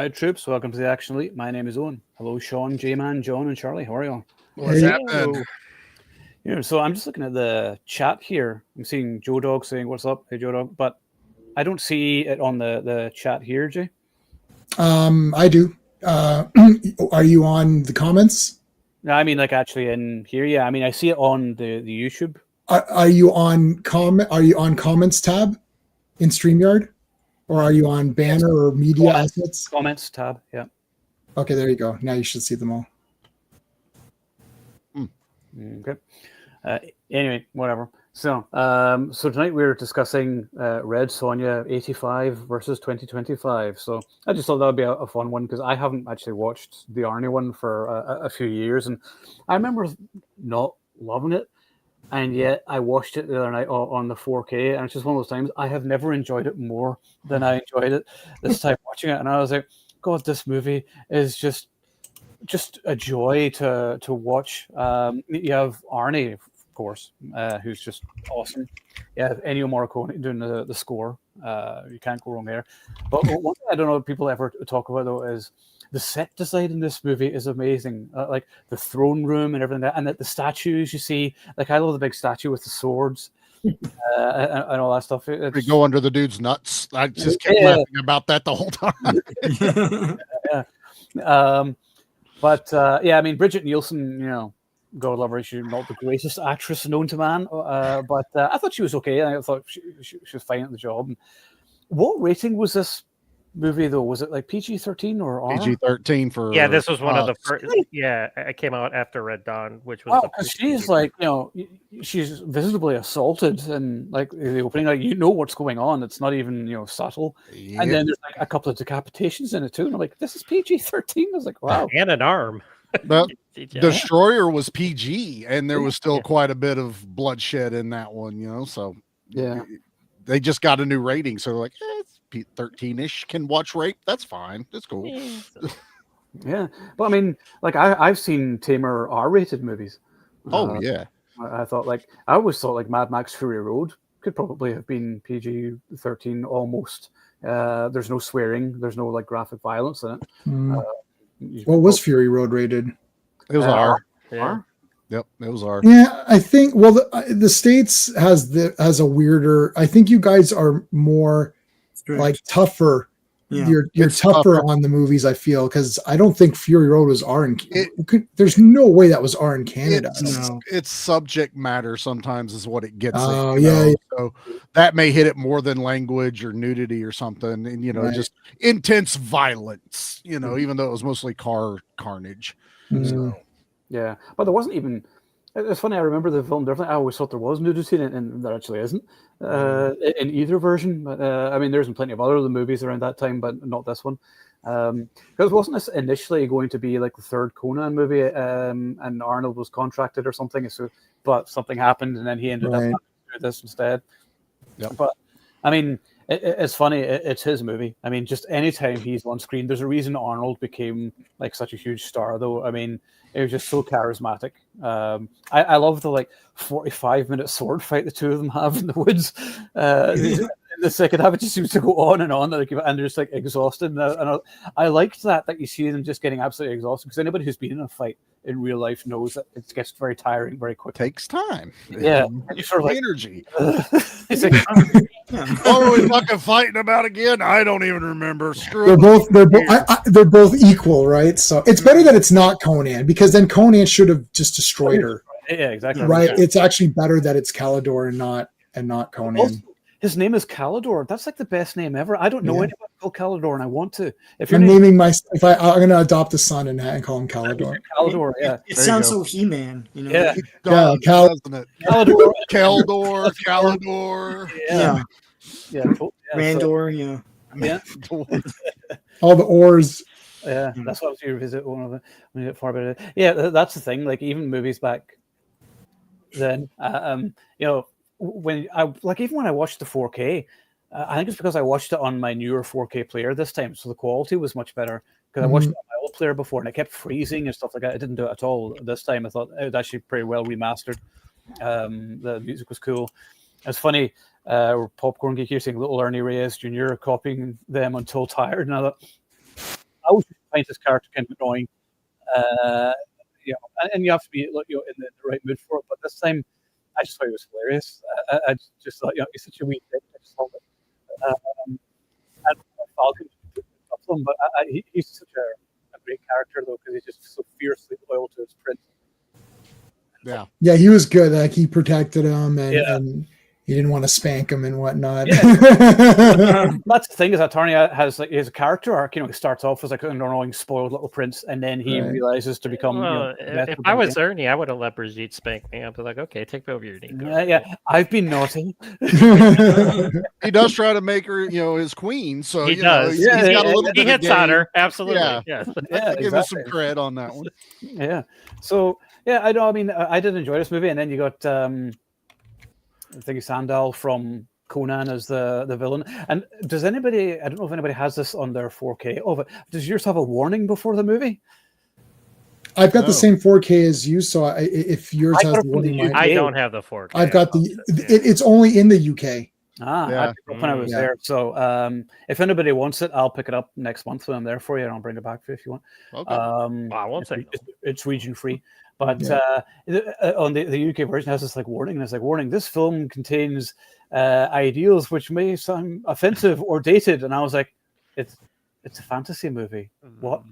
Red Troops, welcome to the Action Elite. My name is Owen. Hello, Sean, J-Man, John, and Charlie. How are you all? What's happening? So I'm just looking at the chat here. I'm seeing Joe Dog saying, "What's up?" Hey, Joe Dog. But I don't see it on the chat here, Jay. I do. Are you on the comments? No, I mean, like actually in here, yeah. I mean, I see it on the YouTube. Are you on comments tab in StreamYard? Or are you on banner or media assets? Comments tab, yeah. Okay, there you go. Now you should see them all. Okay. Anyway, whatever. So tonight we're discussing Red Sonya 85 versus 2025. So I just thought that would be a fun one because I haven't actually watched the Arnie one for a few years, and I remember not loving it, and yet I watched it the other night on the 4K, and it's just one of those times I have never enjoyed it more than I enjoyed it this time watching it, and I was like, God, this movie is just a joy to watch. You have Arnie, of course, who's just awesome. Yeah, Ennio Morricone doing the score. You can't go wrong there. But one thing I don't know if people ever talk about though is the set design in this movie is amazing. Like the throne room and everything, and the statues you see. Like I love the big statue with the swords. And all that stuff. We go under the dude's nuts. I just kept laughing about that the whole time. Yeah. But yeah, I mean, Bridget Nielsen, God love her, she's not the greatest actress known to man, but I thought she was okay. I thought she was fine at the job. And what rating was this movie, though? Was it like PG-13 or R? PG-13 for... Yeah, this was one of the first... Yeah, it came out after Red Dawn, which was... because she's like, she's visibly assaulted and like the opening, like what's going on. It's not even, subtle. Yeah. And then there's like a couple of decapitations in it too. And I'm like, this is PG-13? I was like, wow. And an arm. But Destroyer was PG, and there was still quite a bit of bloodshed in that one, so... Yeah. They just got a new rating, so they're like, it's 13-ish, can watch rape. That's fine. That's cool. Yeah. But I mean, like I've seen tamer R-rated movies. Oh, yeah. I always thought like Mad Max Fury Road could probably have been PG-13 almost. There's no swearing. There's no like graphic violence in it. What was Fury Road rated? It was R. Yeah. R? Yep, it was R. Yeah, I think. Well, the States has a weirder. I think you guys are more like tougher. Yeah. You're tougher on the movies. I feel because I don't think Fury Road was R in. There's no way that was R in Canada. It's subject matter sometimes is what it gets. Oh yeah. So that may hit it more than language or nudity or something, and just intense violence. Even though it was mostly car carnage. So. Yeah, but there wasn't even. It's funny. I remember the film differently. I always thought there was nudity, and there actually isn't in either version. But I mean, there's plenty of other movies around that time, but not this one. Because wasn't this initially going to be like the third Conan movie, and Arnold was contracted or something? So, but something happened, and then he ended up doing this instead. Yeah. But I mean, it's funny. It's his movie. I mean, just anytime he's on screen, there's a reason Arnold became like such a huge star. Though, I mean, it was just so charismatic. I love the like 45-minute sword fight the two of them have in the woods. In the second half, it just seems to go on, and they're just like exhausted. And I liked that you see them just getting absolutely exhausted because anybody who's been in a fight in real life knows that it gets very tiring very quickly. Takes time. Yeah, and you sort of like energy. It's like, what are we fucking fighting about again? I don't even remember. They're both equal, right? So it's better that it's not Conan because then Conan should have just destroyed her. Yeah, exactly. Right. Yeah. It's actually better that it's Calidor and not Conan. Also, his name is Calidor. That's like the best name ever. I don't know anybody called Calidor, and I want to. I'm naming I'm going to adopt a son and call him Calidor. Calidor, yeah. It sounds so He-Man, Yeah, doesn't it? Calidor, Calidor. Yeah. Randor, yeah. All the ors. Yeah, that's what I was here to visit one of them when you get far better. Yeah, that's the thing. Like even movies back then, when even when I watched the 4K, I think it's because I watched it on my newer 4K player this time, so the quality was much better. Because I watched it on my old player before, and it kept freezing and stuff like that. It didn't do it at all this time. I thought it was actually pretty well remastered. The music was cool. It's funny. Popcorn Geek here saying little Ernie Reyes Jr. copying them until tired, and I thought finds his character kind of annoying. And you have to be in the right mood for it. But this time, I just thought it was hilarious. I just thought, he's such a wee dick. I just love it. And Falcon, but he's such a great character though, because he's just so fiercely loyal to his prince. Yeah, he was good. Like he protected him, and he didn't want to spank him and whatnot. Yeah. That's the thing, is that Tarnia has like his character arc. He starts off as like an annoying, spoiled little prince, and then he realizes to become. If I was Ernie, I would have let Brigitte spank me. I'd be like, okay, take me over your knee. I've been naughty. He does try to make her, his queen. So he does. He's got a little bit hits of on her. Absolutely. Yeah. Give him some cred on that one. Yeah. So I know. I mean, I did enjoy this movie, and then you got I think Sandal from Conan as the villain. And does anybody? I don't know if anybody has this on their 4K. Oh, but does yours have a warning before the movie? I've got the same 4K as you, so if yours has the warning, I don't have the 4K. I've got it's only in the UK. I picked up when I was there. So if anybody wants it, I'll pick it up next month when I'm there for you, and I'll bring it back for you if you want. Okay. I won't say it's region free. But on the UK version has this like warning, and it's like, warning, this film contains ideals which may sound offensive or dated. And I was like, it's a fantasy movie. What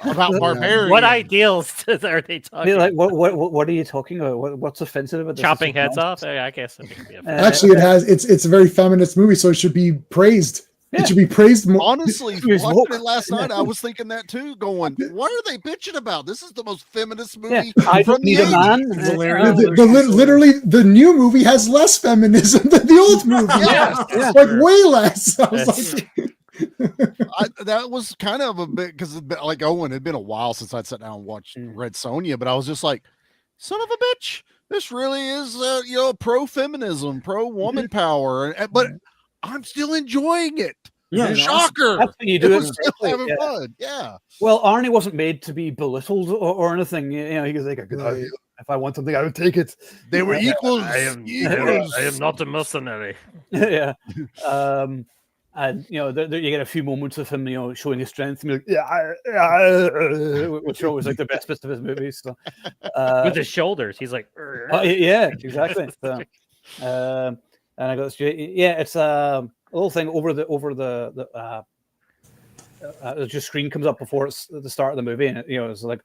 about barbarians? What ideals are they talking? Like what are you talking about? What's offensive about this? Chopping heads off? I guess it could be actually it's a very feminist movie, so it should be praised. Yeah. It should be praised more. Honestly, watching it last night, I was thinking that too, going, what are they bitching about? This is the most feminist movie I don't need a man. Literally, the new movie has less feminism than the old movie. Like way less. I was like... that was kind of a bit, because like Owen, it'd been a while since I'd sat down and watched Red Sonya, but I was just like, son of a bitch, this really is pro feminism, pro woman power, but I'm still enjoying it. Yeah, shocker. That's what you do. Still having fun. Yeah. Well, Arnie wasn't made to be belittled or anything. He was like, if I want something, I would take it. They were equals. I am not a mercenary. Yeah. And you get a few moments of him, showing his strength, and which are always like the best bits of his movies. So, with his shoulders, he's like, yeah, exactly. So, and I got this. Yeah, it's a little thing over the just screen comes up before it's the start of the movie, and it's like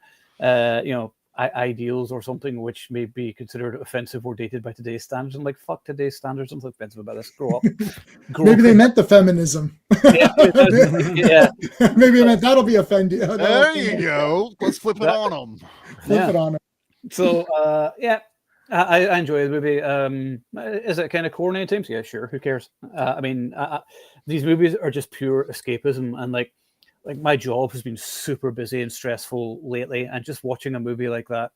ideals or something which may be considered offensive or dated by today's standards. I'm like, fuck today's standards. Something offensive about this. Grow up. Maybe they meant the feminism. Yeah. Maybe they meant that'll be offended. There you go. Let's flip it on them. Flip it on them. So I enjoy the movie. Is it kind of corny at times? Yeah, sure. Who cares? I mean, these movies are just pure escapism, and like my job has been super busy and stressful lately, and just watching a movie like that,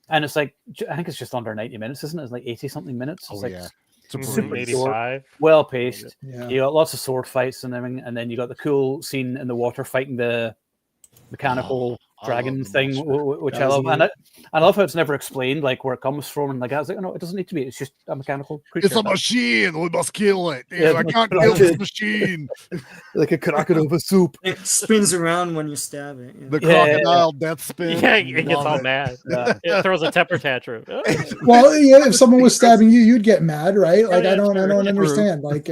and it's like, I think it's just under 90 minutes, isn't it? It's like 80 something minutes. It's it's super 85. Well paced. Yeah. You got lots of sword fights and everything, and then you got the cool scene in the water fighting the mechanical dragon thing, which I love. And I love how it's never explained, like where it comes from. And like I was like, no, it doesn't need to be. It's just a mechanical creature. It's a machine. We must kill it. I can't kill this machine. Like a cracker of a soup. It spins around when you stab it. The crocodile death spin. Yeah, it gets all mad. It throws a temper tantrum. Well, if someone was stabbing you, you'd get mad, right? Like I don't understand. Like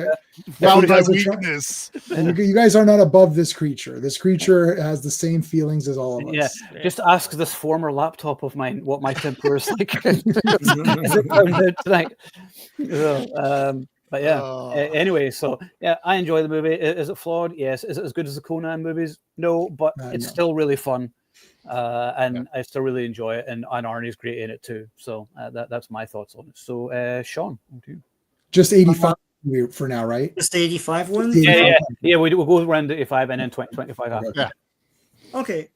found my weakness. And you guys are not above this creature. This creature has the same feelings as all of us. Yeah, just ask this former laptop of mine what my temper is like tonight. But anyway, so I enjoy the movie. Is it flawed? Yes. Is it as good as the Conan movies? No, but it's still really fun, and I still really enjoy it. And Arnie's great in it too. So that's my thoughts on it. So Sean, just 85 for now, right? Just the 85 one. Yeah. We'll go around 85 and then 25 after. Yeah. Okay.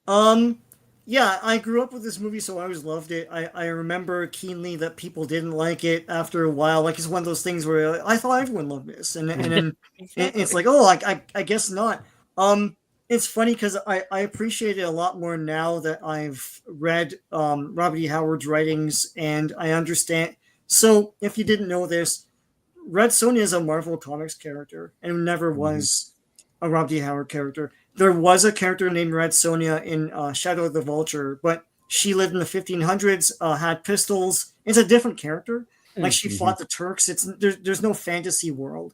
Yeah, I grew up with this movie, so I always loved it. I remember keenly that people didn't like it after a while. Like, it's one of those things where I thought everyone loved this, and then it's like, oh, I guess not. It's funny because I appreciate it a lot more now that I've read Robert E. Howard's writings, and I understand. So, if you didn't know this, Red Sonya is a Marvel Comics character, and never was a Robert E. Howard character. there was a character named Red Sonya in Shadow of the Vulture, but she lived in the 1500s, had pistols. It's a different character. Like she fought the Turks. There's no fantasy world.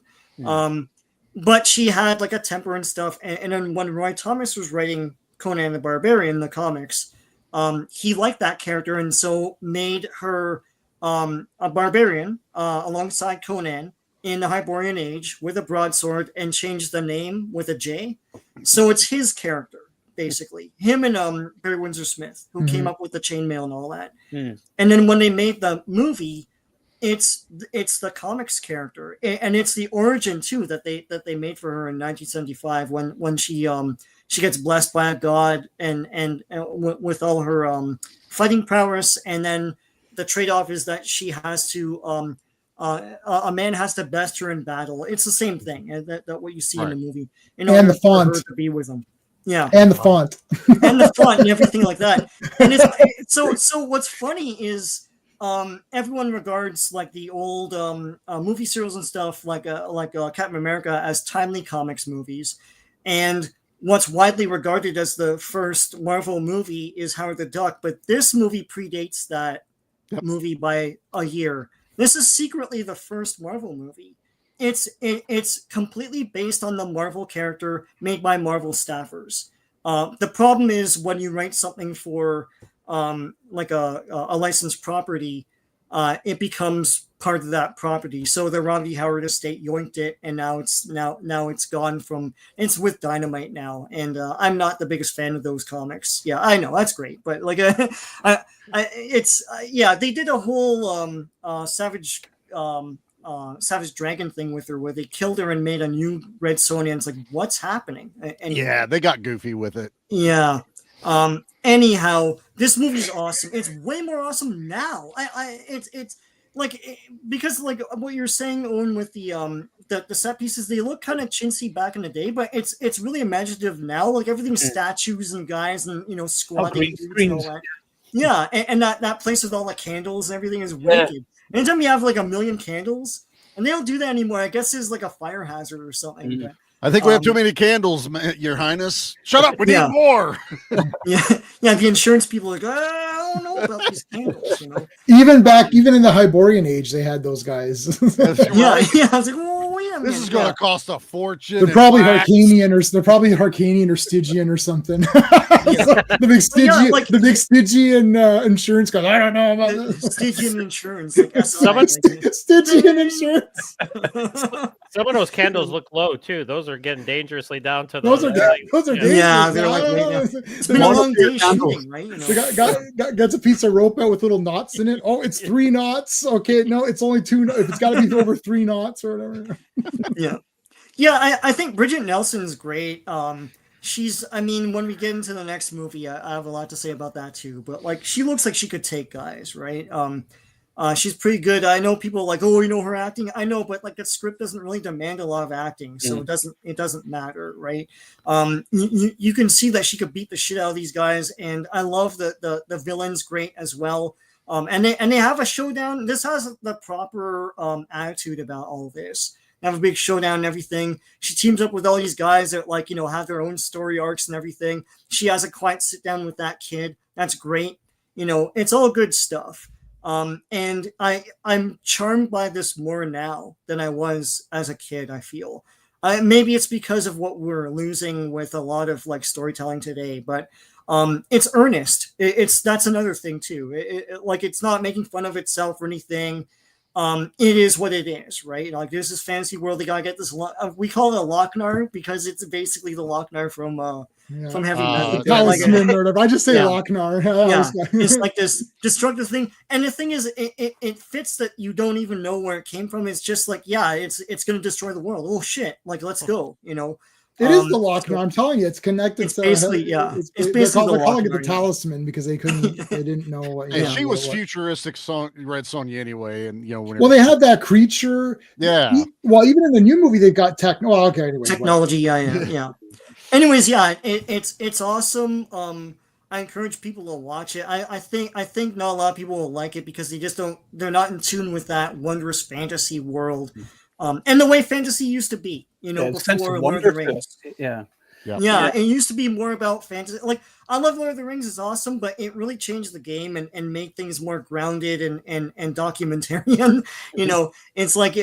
But she had like a temper and stuff. And then when Roy Thomas was writing Conan the Barbarian, the comics, he liked that character and so made her a barbarian alongside Conan in the Hyborian Age with a broadsword and changed the name with a J. So it's his character, basically. Him and Barry Windsor Smith, who came up with the chainmail and all that. And then when they made the movie, it's the comics character, and it's the origin too that they made for her in 1975 when she gets blessed by a god and with all her fighting prowess, and then the trade-off is that she has to a man has to best her in battle. It's the same thing that what you see in the movie. And the font to be with him. Yeah, and the font, and the font, and everything like that. And it's so. What's funny is everyone regards like the old movie serials and stuff like Captain America as timely comics movies, and what's widely regarded as the first Marvel movie is Howard the Duck. But this movie predates that movie by a year. This is secretly the first Marvel movie. It's completely based on the Marvel character made by Marvel staffers. The problem is when you write something for like a licensed property, it becomes part of that property. So the Rodney Howard estate yoinked it, and now it's gone from. It's with Dynamite now, and I'm not the biggest fan of those comics. Yeah, I know that's great, but like, they did a whole Savage Dragon thing with her, where they killed her and made a new Red Sonya. And it's like, what's happening? Yeah, they got goofy with it. Yeah. Anyhow, this movie's awesome. It's way more awesome now. It's like, because like what you're saying, Owen, with the set pieces, they look kind of chintzy back in the day, but it's really imaginative now. Like everything's statues and guys and squatting and all that. Yeah, and that place with all the candles and everything is wicked. Anytime you have like a million candles, and they don't do that anymore. I guess there's like a fire hazard or something. But, I think we have too many candles, Your Highness. Shut up, we need more. yeah, the insurance people are like, I don't know about these candles, Even in the Hyborian Age, they had those guys. Yeah, I was like, oh, wait a minute. This is going to cost a fortune. They're probably Harkanian or Stygian or something. The big Stygian insurance guy. I don't know about this. Stygian insurance. Stygian insurance. Some of those candles look low too. Those are getting dangerously down to those are dangerous. Yeah, they're like it's been a long day shooting, right? Gets a piece of rope out with little knots in it. Oh, it's 3 knots. Okay, no, it's only 2. If it's got to be over 3 knots or whatever. Yeah. I think Bridget Nelson's great. She's. I mean, when we get into the next movie, I have a lot to say about that too. But like, she looks like she could take guys, right? She's pretty good. I know people are like, oh, her acting. I know, but like the script doesn't really demand a lot of acting, so it doesn't matter, right? You can see that she could beat the shit out of these guys, and I love the villain's great as well. And they have a showdown. This has the proper attitude about all of this. They have a big showdown and everything. She teams up with all these guys that have their own story arcs and everything. She has a quiet sit down with that kid. That's great. It's all good stuff. And I'm charmed by this more now than I was as a kid, I feel. Maybe it's because of what we're losing with a lot of like storytelling today, but it's earnest. That's another thing too. It's not making fun of itself or anything. It is what it is, right? Like there's this fantasy world. They gotta get this. We call it a Lochnar because it's basically the Lochnar from Heavy Metal. I just say Lochnar. It's like this destructive thing, and the thing is, it fits that you don't even know where it came from. It's just like, it's going to destroy the world. Oh shit! Like let's go. It is the Lochnar. I'm telling you, it's connected. It's basically, it's basically they're calling it the talisman because they didn't know what. And she was futuristic, Red Sonya anyway, and they had that creature. Yeah. Even in the new movie, they've got anyway, technology. Yeah. Anyways, it's awesome. I encourage people to watch it. I think not a lot of people will like it because they're not in tune with that wondrous fantasy world. And the way fantasy used to be, before Lord of the Rings. Yeah. Yeah, it used to be more about fantasy. Like, I love Lord of the Rings, is awesome, but it really changed the game and made things more grounded and documentarian. You know, it's like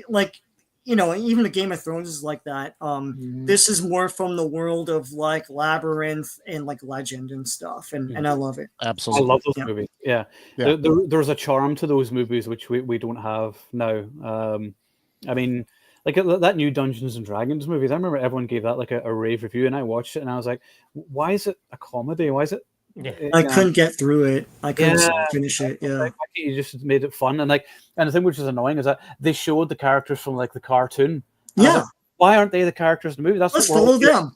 like, you know, even a Game of Thrones is like that. This is more from the world of like Labyrinth and like legend and stuff, and I love it. Absolutely. I love those movies. Yeah. There's a charm to those movies which we don't have now. I mean, like that new Dungeons and Dragons movies, I remember everyone gave that like a rave review, and I watched it, and I was like, why is it a comedy? Why is it? I couldn't get through it. I couldn't finish it. Yeah, like, you just made it fun, and the thing which is annoying is that they showed the characters from like the cartoon. Like, why aren't they the characters in the movie? Let's follow them.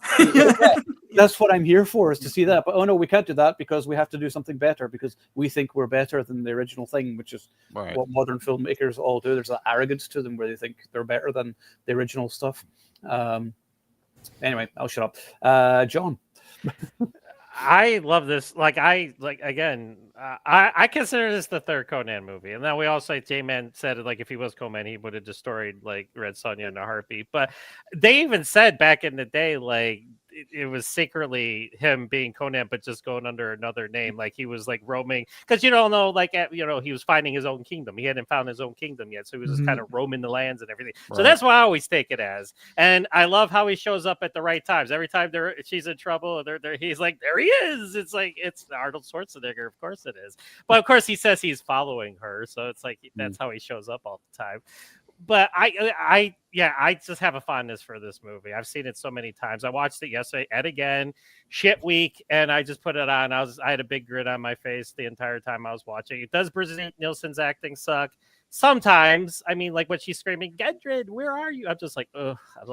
That's what I'm here for, is to see that. But oh no, we can't do that because we have to do something better because we think we're better than the original thing, which is what modern filmmakers all do. There's that arrogance to them where they think they're better than the original stuff. Anyway, I'll shut up. John. I love this. I consider this the third Conan movie, and then we also J-Man said like if he was Conan, he would have destroyed like Red Sonja in a heartbeat. But they even said back in the day, like it was secretly him being Conan, but just going under another name. Like he was like roaming, because you don't know, like he was finding his own kingdom. He hadn't found his own kingdom yet, so he was just kind of roaming the lands and everything. So that's what I always take it as. And I love how he shows up at the right times. Every time she's in trouble, he's like, there he is. It's like it's Arnold Schwarzenegger. Of course it is. But of course he says he's following her, so it's like that's how he shows up all the time. But I just have a fondness for this movie. I've seen it so many times. I watched it yesterday and again, shit week, and I just put it on. I had a big grin on my face the entire time I was watching it. Does Brigitte Nielsen's acting suck? Sometimes. I mean, like when she's screaming, Gendred, where are you? I'm just like, ugh. I was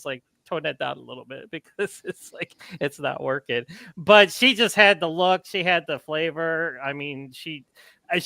like, tone that down a little bit because it's like it's not working. But she just had the look, she had the flavor. I mean, she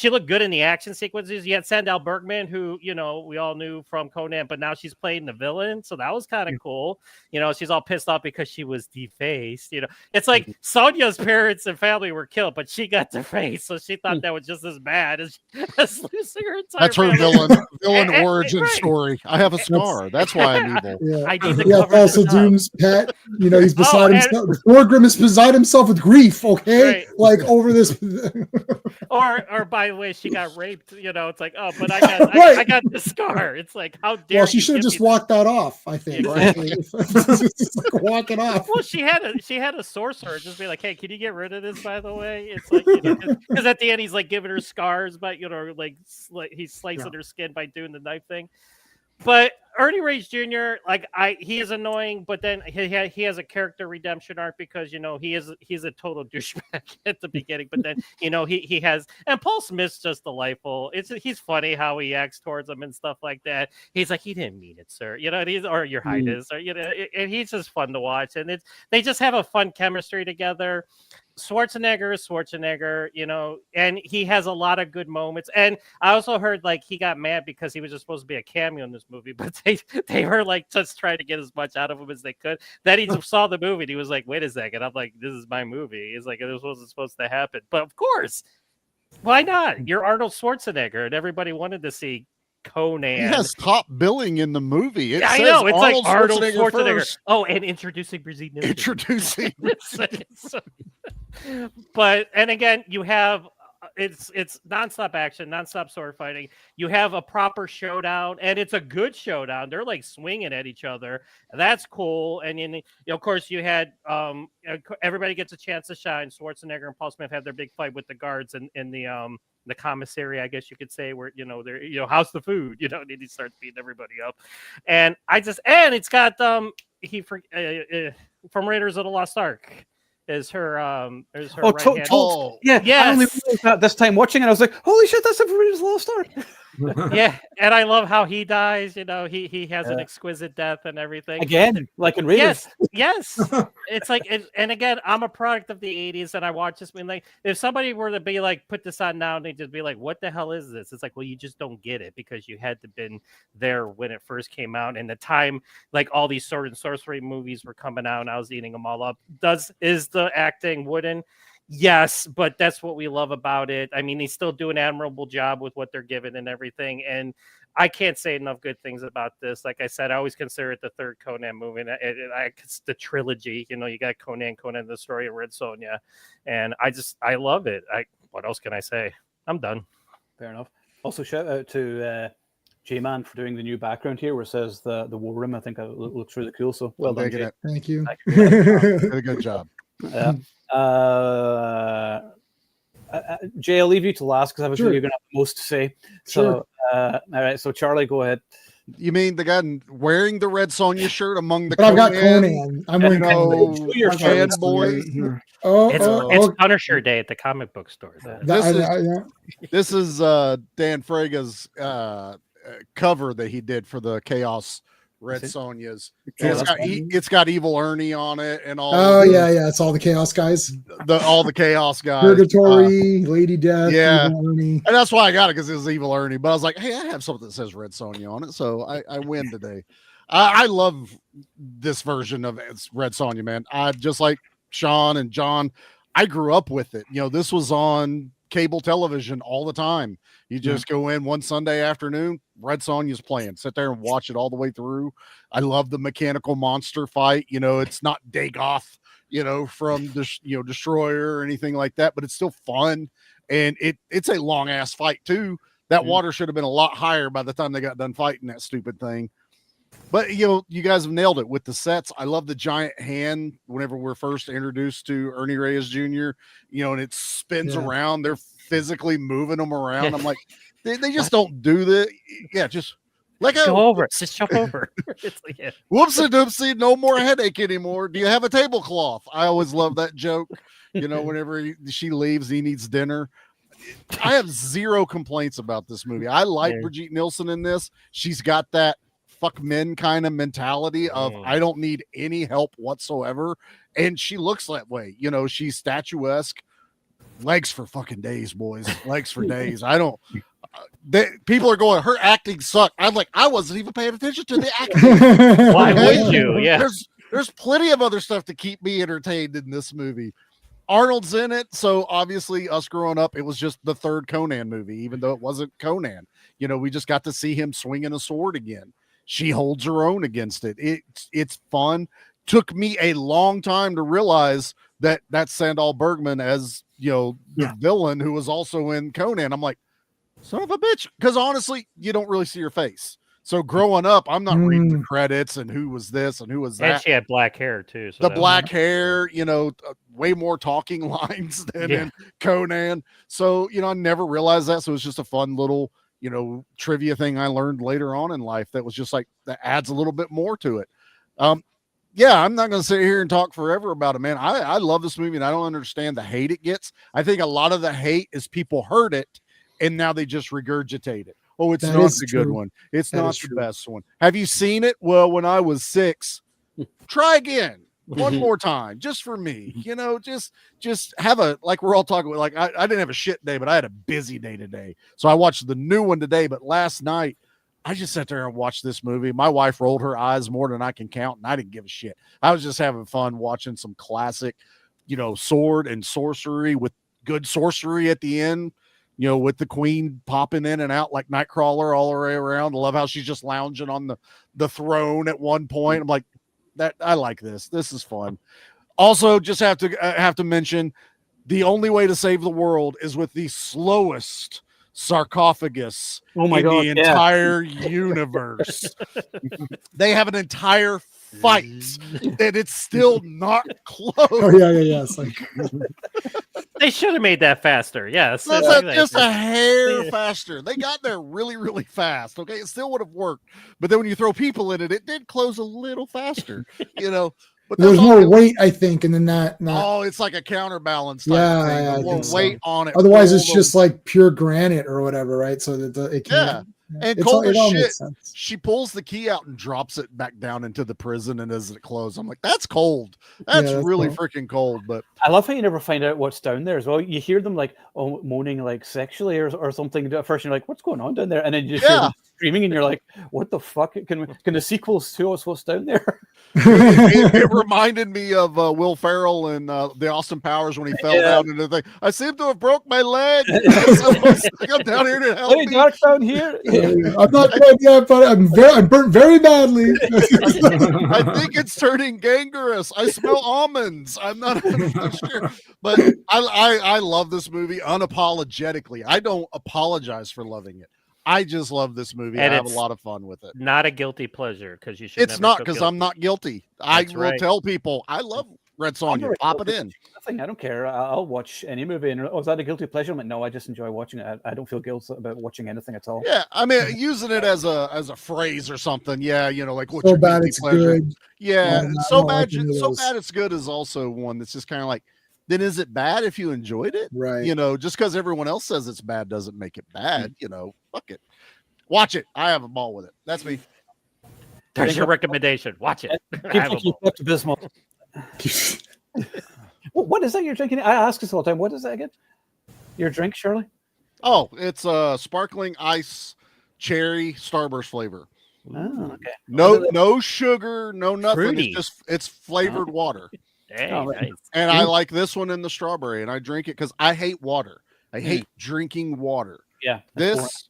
looked good in the action sequences. You had Sandal Bergman, who, you know, we all knew from Conan, but now she's playing the villain. So that was kind of cool. You know, she's all pissed off because she was defaced. You know, it's like Sonya's parents and family were killed, but she got defaced. So she thought that was just as bad as losing her entire That's her family. villain origin story. I have a scar. That's why I'm evil. I need to cover this up. Doom's pet. You know, he's beside himself. Thorgrim is beside himself with grief, okay? Like over this. or by the way, she got raped. You know, it's like, oh, but I got the scar. It's like, how dare? Well, she should have just walked that off. I think. Just like, walk it off. Well, she had a sorcerer just be like, hey, can you get rid of this? By the way, it's like, because at the end he's like giving her scars, but you know, like he's slicing her skin by doing the knife thing. But Ernie Reyes Jr., like he is annoying, but then he has a character redemption arc because, you know, he's a total douchebag at the beginning, but then, you know, he has, and Paul Smith's just delightful. He's funny how he acts towards him and stuff like that. He's like, he didn't mean it, sir. You know, or your highness, or, you know, and he's just fun to watch, and they just have a fun chemistry together. Schwarzenegger, you know, and he has a lot of good moments. And I also heard like he got mad because he was just supposed to be a cameo in this movie, but they were like just trying to get as much out of him as they could. Then he saw the movie and he was like, wait a second. I'm like, this is my movie. It's like, it wasn't supposed to happen. But of course, why not? You're Arnold Schwarzenegger, and everybody wanted to see Conan. He has top billing in the movie. I know, it's Arnold like Arnold Schwarzenegger. Oh, and introducing Brigitte Nielsen. Introducing. But and again, you have it's nonstop action, nonstop sword fighting. You have a proper showdown, and it's a good showdown. They're like swinging at each other. That's cool. And you know, of course, you had everybody gets a chance to shine. Schwarzenegger and Paul Smith had their big fight with the guards in the commissary, I guess you could say, where, you know, they're, you know, how's the food? You know, and he starts beating everybody up. And it's got from Raiders of the Lost Ark. Is her right hand. Yeah, yes. I only realized that this time watching it, I was like, holy shit, that's Raiders Lost Ark. Yeah, and I love how he dies. You know, he has an exquisite death and everything. Again, like in Raiders. Yes. It's like, and again, I'm a product of the 80s, and I watch this. Being like, if somebody were to be like, put this on now, and they just be like, what the hell is this? It's like, well, you just don't get it because you had to been there when it first came out, and the time like all these sword and sorcery movies were coming out, and I was eating them all up. Is the acting wooden? Yes, but that's what we love about it. I mean, they still do an admirable job with what they're given and everything. And I can't say enough good things about this. Like I said, I always consider it the third Conan movie. And it's the trilogy. You know, you got Conan, the story of Red Sonja, and I love it. What else can I say? I'm done. Fair enough. Also, shout out to J-Man for doing the new background here, where it says the war room. I think it looks really cool. So well done, Jay. Thank you. Did a good job. Jay, I'll leave you to last because obviously you're going to have the most to say. So, all right. So, Charlie, go ahead. You mean the guy wearing the Red Sonja shirt among the? But I've got Conan. I'm wearing Conan. Your fanboy. It's Punisher Day at the comic book store. This is Dan Frega's cover that he did for the Chaos Red Sonjas. It's got Evil Ernie on it and all. Oh yeah, it's all the Chaos guys. All the Chaos guys. Purgatory, Lady Death, yeah, Evil Ernie. And that's why I got it, because it was Evil Ernie. But I was like, hey, I have something that says Red Sonja on it, so I win today. I love this version of Red Sonja, man. I just like Sean and John. I grew up with it. You know, this was on cable television all the time. You just go in one Sunday afternoon, Red Sonja's playing. Sit there and watch it all the way through. I love the mechanical monster fight. You know, it's not Dagoth, you know, from Destroyer or anything like that, but it's still fun. And it's a long ass fight too. That water should have been a lot higher by the time they got done fighting that stupid thing. But, you know, you guys have nailed it with the sets. I love the giant hand whenever we're first introduced to Ernie Reyes Jr., you know, and it spins around. They're physically moving them around. I'm like, they just don't do that. Yeah, just let go. Go over. Just jump over. Whoopsie doopsie, no more headache anymore. Do you have a tablecloth? I always love that joke. You know, whenever she leaves, he needs dinner. I have zero complaints about this movie. I like Brigitte Nielsen in this. She's got that fuck men kind of mentality of I don't need any help whatsoever, and she looks that way. You know, she's statuesque. Legs for fucking days, boys. Legs for days. I don't. People are going, her acting sucked. I'm like, I wasn't even paying attention to the acting. Why would you? Yeah. There's plenty of other stuff to keep me entertained in this movie. Arnold's in it, so obviously us growing up, it was just the third Conan movie, even though it wasn't Conan. You know, we just got to see him swinging a sword again. She holds her own against it. It's fun. Took me a long time to realize that that's Sandal Bergman as, you know, the villain who was also in Conan. I'm like, son of a bitch. Because honestly, you don't really see her face. So growing up, I'm not reading the credits and who was this and who was that. And she had black hair too. So the black hair, you know, way more talking lines than in Conan. So, you know, I never realized that. So it's just a fun little, you know, trivia thing I learned later on in life that was just like, that adds a little bit more to it. Yeah, I'm not going to sit here and talk forever about it, man. I love this movie, and I don't understand the hate it gets. I think a lot of the hate is people heard it, and now they just regurgitate it. Oh, it's not the good one. It's not the best one. Have you seen it? Well, when I was 6, try again. One more time, just for me. You know, just have a, like we're all talking about, like I didn't have a shit day, but I had a busy day today. So I watched the new one today, but last night, I just sat there and watched this movie. My wife rolled her eyes more than I can count, and I didn't give a shit. I was just having fun watching some classic, you know, sword and sorcery with good sorcery at the end, you know, with the queen popping in and out like Nightcrawler all the way around. I love how she's just lounging on the throne at one point. I'm like, that I like this. This is fun. Also, just have to mention, the only way to save the world is with the slowest sarcophagus in the entire universe. They have an entire fight and it's still not close. Oh yeah. It's like they should have made that faster. Yes, that's just a hair faster. They got there really, really fast. Okay, it still would have worked, but then when you throw people in it, it did close a little faster. You know. But there's more weight, I think, and then that. Oh, it's like a counterbalance. Yeah, more weight on it. Otherwise, it's just like pure granite or whatever, right? So that it can. And cold as shit, she pulls the key out and drops it back down into the prison, and as it closes, I'm like, that's cold. That's really freaking cold. But I love how you never find out what's down there as well. You hear them like moaning like sexually or something at first. You're like, what's going on down there? And then you just hear them streaming, and you're like, "What the fuck? Can the sequels to what's down there?" It reminded me of Will Ferrell and the Austin Powers when he fell down into the thing. I seem to have broke my leg. I'm down here to help Hey, you. Dark down here. I'm not quite yet, but I'm burnt very badly. I think it's turning gangrenous. I smell almonds. I'm not sure, but I love this movie unapologetically. I don't apologize for loving it. I just love this movie. And I have a lot of fun with it. Not a guilty pleasure because you should. It's not because I'm not guilty. I will tell people I love Red Sonya. Pop it in. Nothing. I don't care. I'll watch any movie. And is that a guilty pleasure? I'm like, no, I just enjoy watching it. I don't feel guilty about watching anything at all. Yeah, I mean, using it as a phrase or something. Yeah, like what's So your bad guilty it's pleasure? good. Yeah, I so don't bad, like any of so those. bad it's good is also one that's just kind of like. Then is it bad if you enjoyed it? Right. Just because everyone else says it's bad doesn't make it bad. Fuck it. Watch it. I have a ball with it. That's me. There's your recommendation. Watch it. Keep abysmal. What is that you're drinking? I ask this all the time. What is that again? Your drink, Shirley? Oh, it's a sparkling ice cherry Starburst flavor. Oh, okay. No sugar, no nothing. Fruity. It's flavored water. Hey, nice. And I like this one in the strawberry, and I drink it because I hate water. I hate drinking water. Yeah. This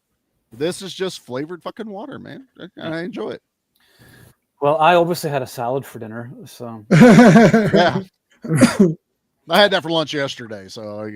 is just flavored fucking water, man. And I enjoy it. Well, I obviously had a salad for dinner, so Yeah. I had that for lunch yesterday, so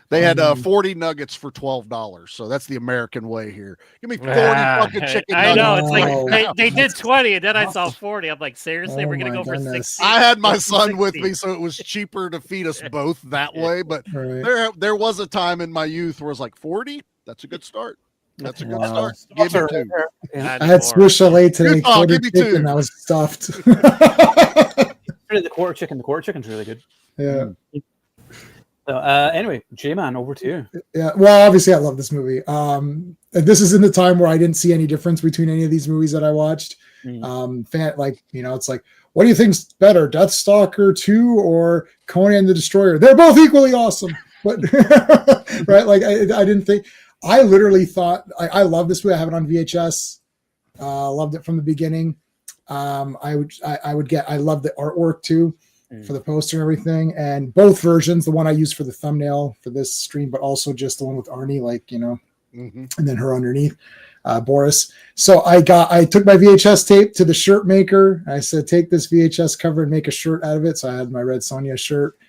they had 40 nuggets for $12. So that's the American way here. Give me 40 fucking chicken nuggets. I know it's like they did 20, and then I saw 40. I'm like, seriously, we're gonna go for 60. I had my son with me, so it was cheaper to feed us both that way. But there was a time in my youth where it was like 40. That's a good start. That's a good start. Give me two. I had Swiss chalet today. Give me two. I was stuffed. The quarter chicken's really good. Yeah. So, anyway, J-Man, over to you. Yeah. Well, obviously, I love this movie. This is in the time where I didn't see any difference between any of these movies that I watched. It's like, what do you think's better, Deathstalker 2 or Conan the Destroyer? They're both equally awesome. But right, like I didn't think. I literally thought I love this movie. I have it on VHS. Loved it from the beginning. I love the artwork too for the poster and everything, and both versions. The one I used for the thumbnail for this stream, but also just the one with Arnie, and then her underneath, Boris. So I took my VHS tape to the shirt maker. I said, take this VHS cover and make a shirt out of it. So I had my Red Sonya shirt.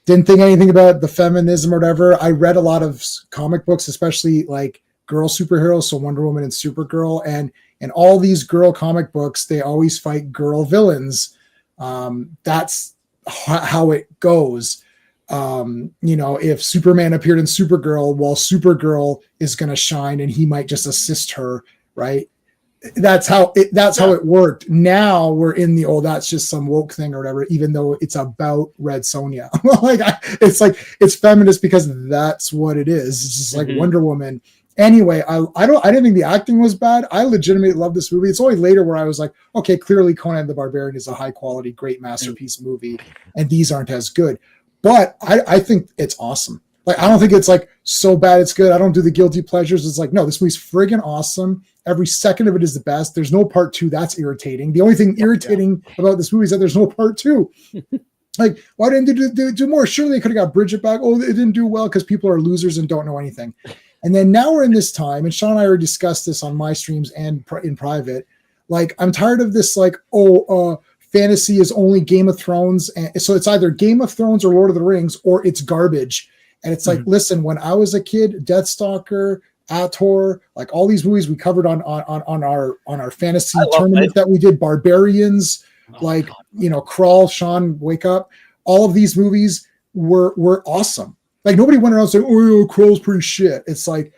Didn't think anything about the feminism or whatever. I read a lot of comic books, especially like girl superheroes, so Wonder Woman and Supergirl, and in all these girl comic books, they always fight girl villains. That's how it goes. If Superman appeared in Supergirl, well, Supergirl is going to shine, and he might just assist her, right? That's how it worked. Now we're in the that's just some woke thing or whatever, even though it's about Red Sonya. It's feminist because that's what it is. It's just like Wonder Woman. Anyway, I didn't think the acting was bad. I legitimately love this movie. It's only later where I was like, okay, clearly Conan the Barbarian is a high quality, great masterpiece movie, and these aren't as good. But I think it's awesome. Like, I don't think it's like so bad it's good. I don't do the guilty pleasures. It's like, no, this movie's friggin' awesome. Every second of it is the best. There's no part 2. That's irritating. The only thing irritating about this movie is that there's no part 2. Like, why didn't they do more? Surely they could have got Bridget back. Oh, it didn't do well because people are losers and don't know anything. And then now we're in this time, and Sean and I already discussed this on my streams and in private. Like, I'm tired of this, like, fantasy is only Game of Thrones. And so it's either Game of Thrones or Lord of the Rings, or it's garbage. And it's like, listen, when I was a kid, Deathstalker, Ator, like all these movies we covered on our fantasy tournament that we did, Barbarians, Crawl, Sean, Wake Up. All of these movies were awesome. Like, nobody went around saying, "Oh, Crawl's pretty shit." It's like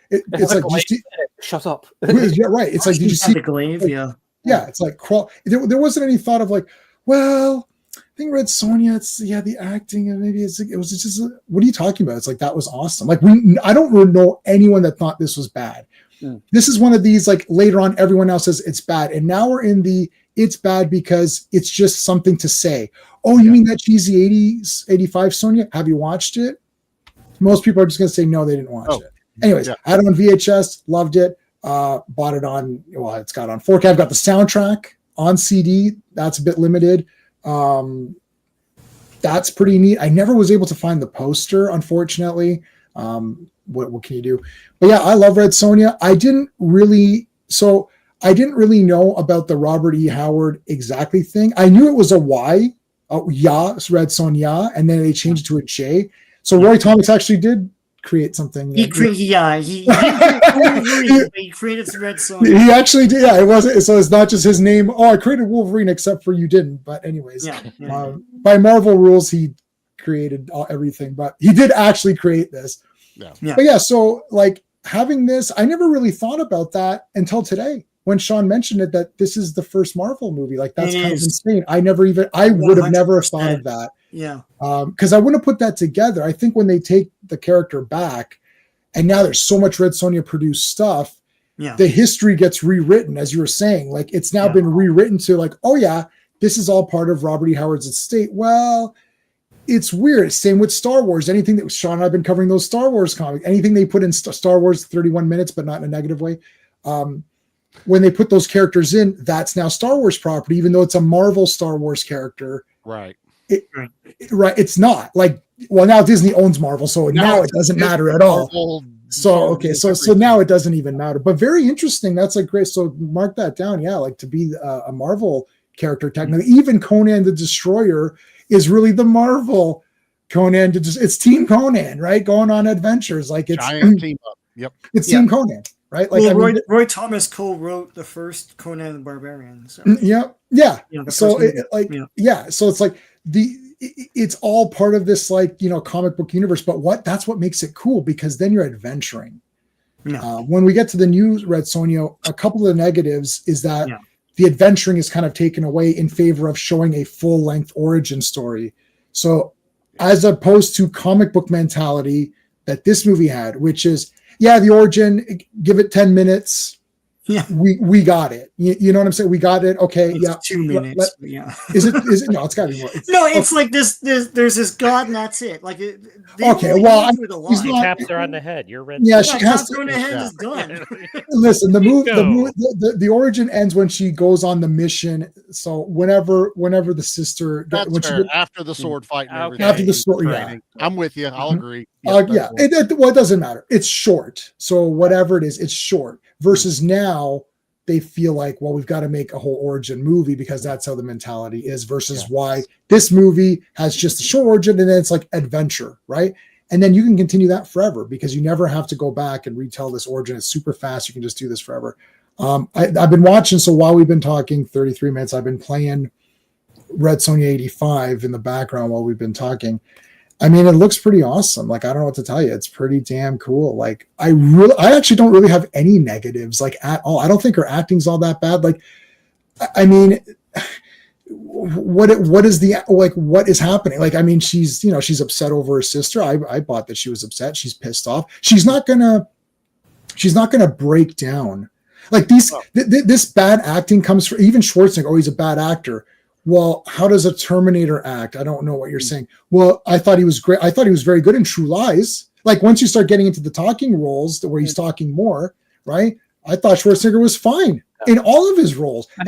shut up. Yeah, right. It's like, did you see the glaive? Yeah. Yeah, it's like Crawl. There wasn't any thought of like, well, I think Red Sonya, the acting, and maybe it was just, what are you talking about? It's like, that was awesome. Like, I don't know anyone that thought this was bad. This is one of these, like, later on, everyone else says it's bad. And now we're in it's bad because it's just something to say. Oh, you mean that cheesy 80s, 85 Sonya? Have you watched it? Most people are just going to say, no, they didn't watch it. Anyways, I had it on VHS, loved it. Bought it on, well, it's got on 4K. I've got the soundtrack on CD. That's a bit limited. That's pretty neat. I never was able to find the poster, unfortunately. What can you do? But yeah, I love Red Sonja. I didn't really know about the Robert E. Howard exactly thing. I knew it was a Y, Red Sonja, and then they changed it to a J. So Roy Thomas actually did create something. He created Red Sonja. He actually did. Yeah, it wasn't. So it's not just his name. Oh, I created Wolverine, except for you didn't. But anyways, by Marvel rules, he created everything. But he did actually create this. Yeah. But yeah, so like having this, I never really thought about that until today when Sean mentioned it, that this is the first Marvel movie. Like that's kind of insane. I would have never thought of that. Yeah. Because I wouldn't have put that together. I think when they take the character back, and now there's so much Red Sonja produced stuff, the history gets rewritten, as you were saying. Like it's now been rewritten to like, oh yeah, this is all part of Robert E. Howard's estate. Well, it's weird. Same with Star Wars. Anything that Sean and I've been covering those Star Wars comics, anything they put in Star Wars 31 minutes, but not in a negative way. When they put those characters in, that's now Star Wars property, even though it's a Marvel Star Wars character. Right. It's not like, well, now Disney owns Marvel, so now it doesn't matter at all. So now it doesn't even matter. But very interesting. That's like great. So mark that down. Yeah, like to be a Marvel character technically. Even Conan the Destroyer is really the Marvel Conan. It's Team Conan, right? Going on adventures. Like it's giant team up. Yep. It's Team Conan, right? Like well, Roy Thomas co-wrote the first Conan the Barbarian. So. Yeah. So so it's like it's all part of this like comic book universe. But that's what makes it cool, because then you're adventuring. When we get to the new Red Sonja, a couple of the negatives is that the adventuring is kind of taken away in favor of showing a full-length origin story. So as opposed to comic book mentality that this movie had, which is, the origin, give it 10 minutes. Yeah, we got it. You know what I'm saying? We got it. Okay, it's 2 minutes. Is it? No, it's got to be more. It's like this. There's this god, and that's it. Like it. She taps her on the head. You're red. Yeah, she taps her on the head. Is done. Listen, the origin ends when she goes on the mission. So whenever the sister, after the sword fight, and everything. After the sword, I'm with you. I'll agree. It doesn't matter. It's short. So whatever it is, it's short. Versus now, they feel like, well, we've got to make a whole origin movie because that's how the mentality is. Versus why this movie has just a short origin and then it's like adventure, right? And then you can continue that forever because you never have to go back and retell this origin. It's super fast. You can just do this forever. I've been watching. So while we've been talking 33 minutes, I've been playing Red Sonja 85 in the background while we've been talking. I mean, it looks pretty awesome. Like, I don't know what to tell you. It's pretty damn cool. Like, I actually don't really have any negatives, like, at all. I don't think her acting's all that bad. Like, I mean, what is happening? Like, I mean, she's upset over her sister. I bought that she was upset. She's pissed off. She's not gonna break down. Like this bad acting comes from even Schwarzenegger. Oh, he's a bad actor. Well, how does a Terminator act? I don't know what you're saying. Well, I thought he was great. I thought he was very good in True Lies. Like once you start getting into the talking roles where he's talking more, right? I thought Schwarzenegger was fine in all of his roles. And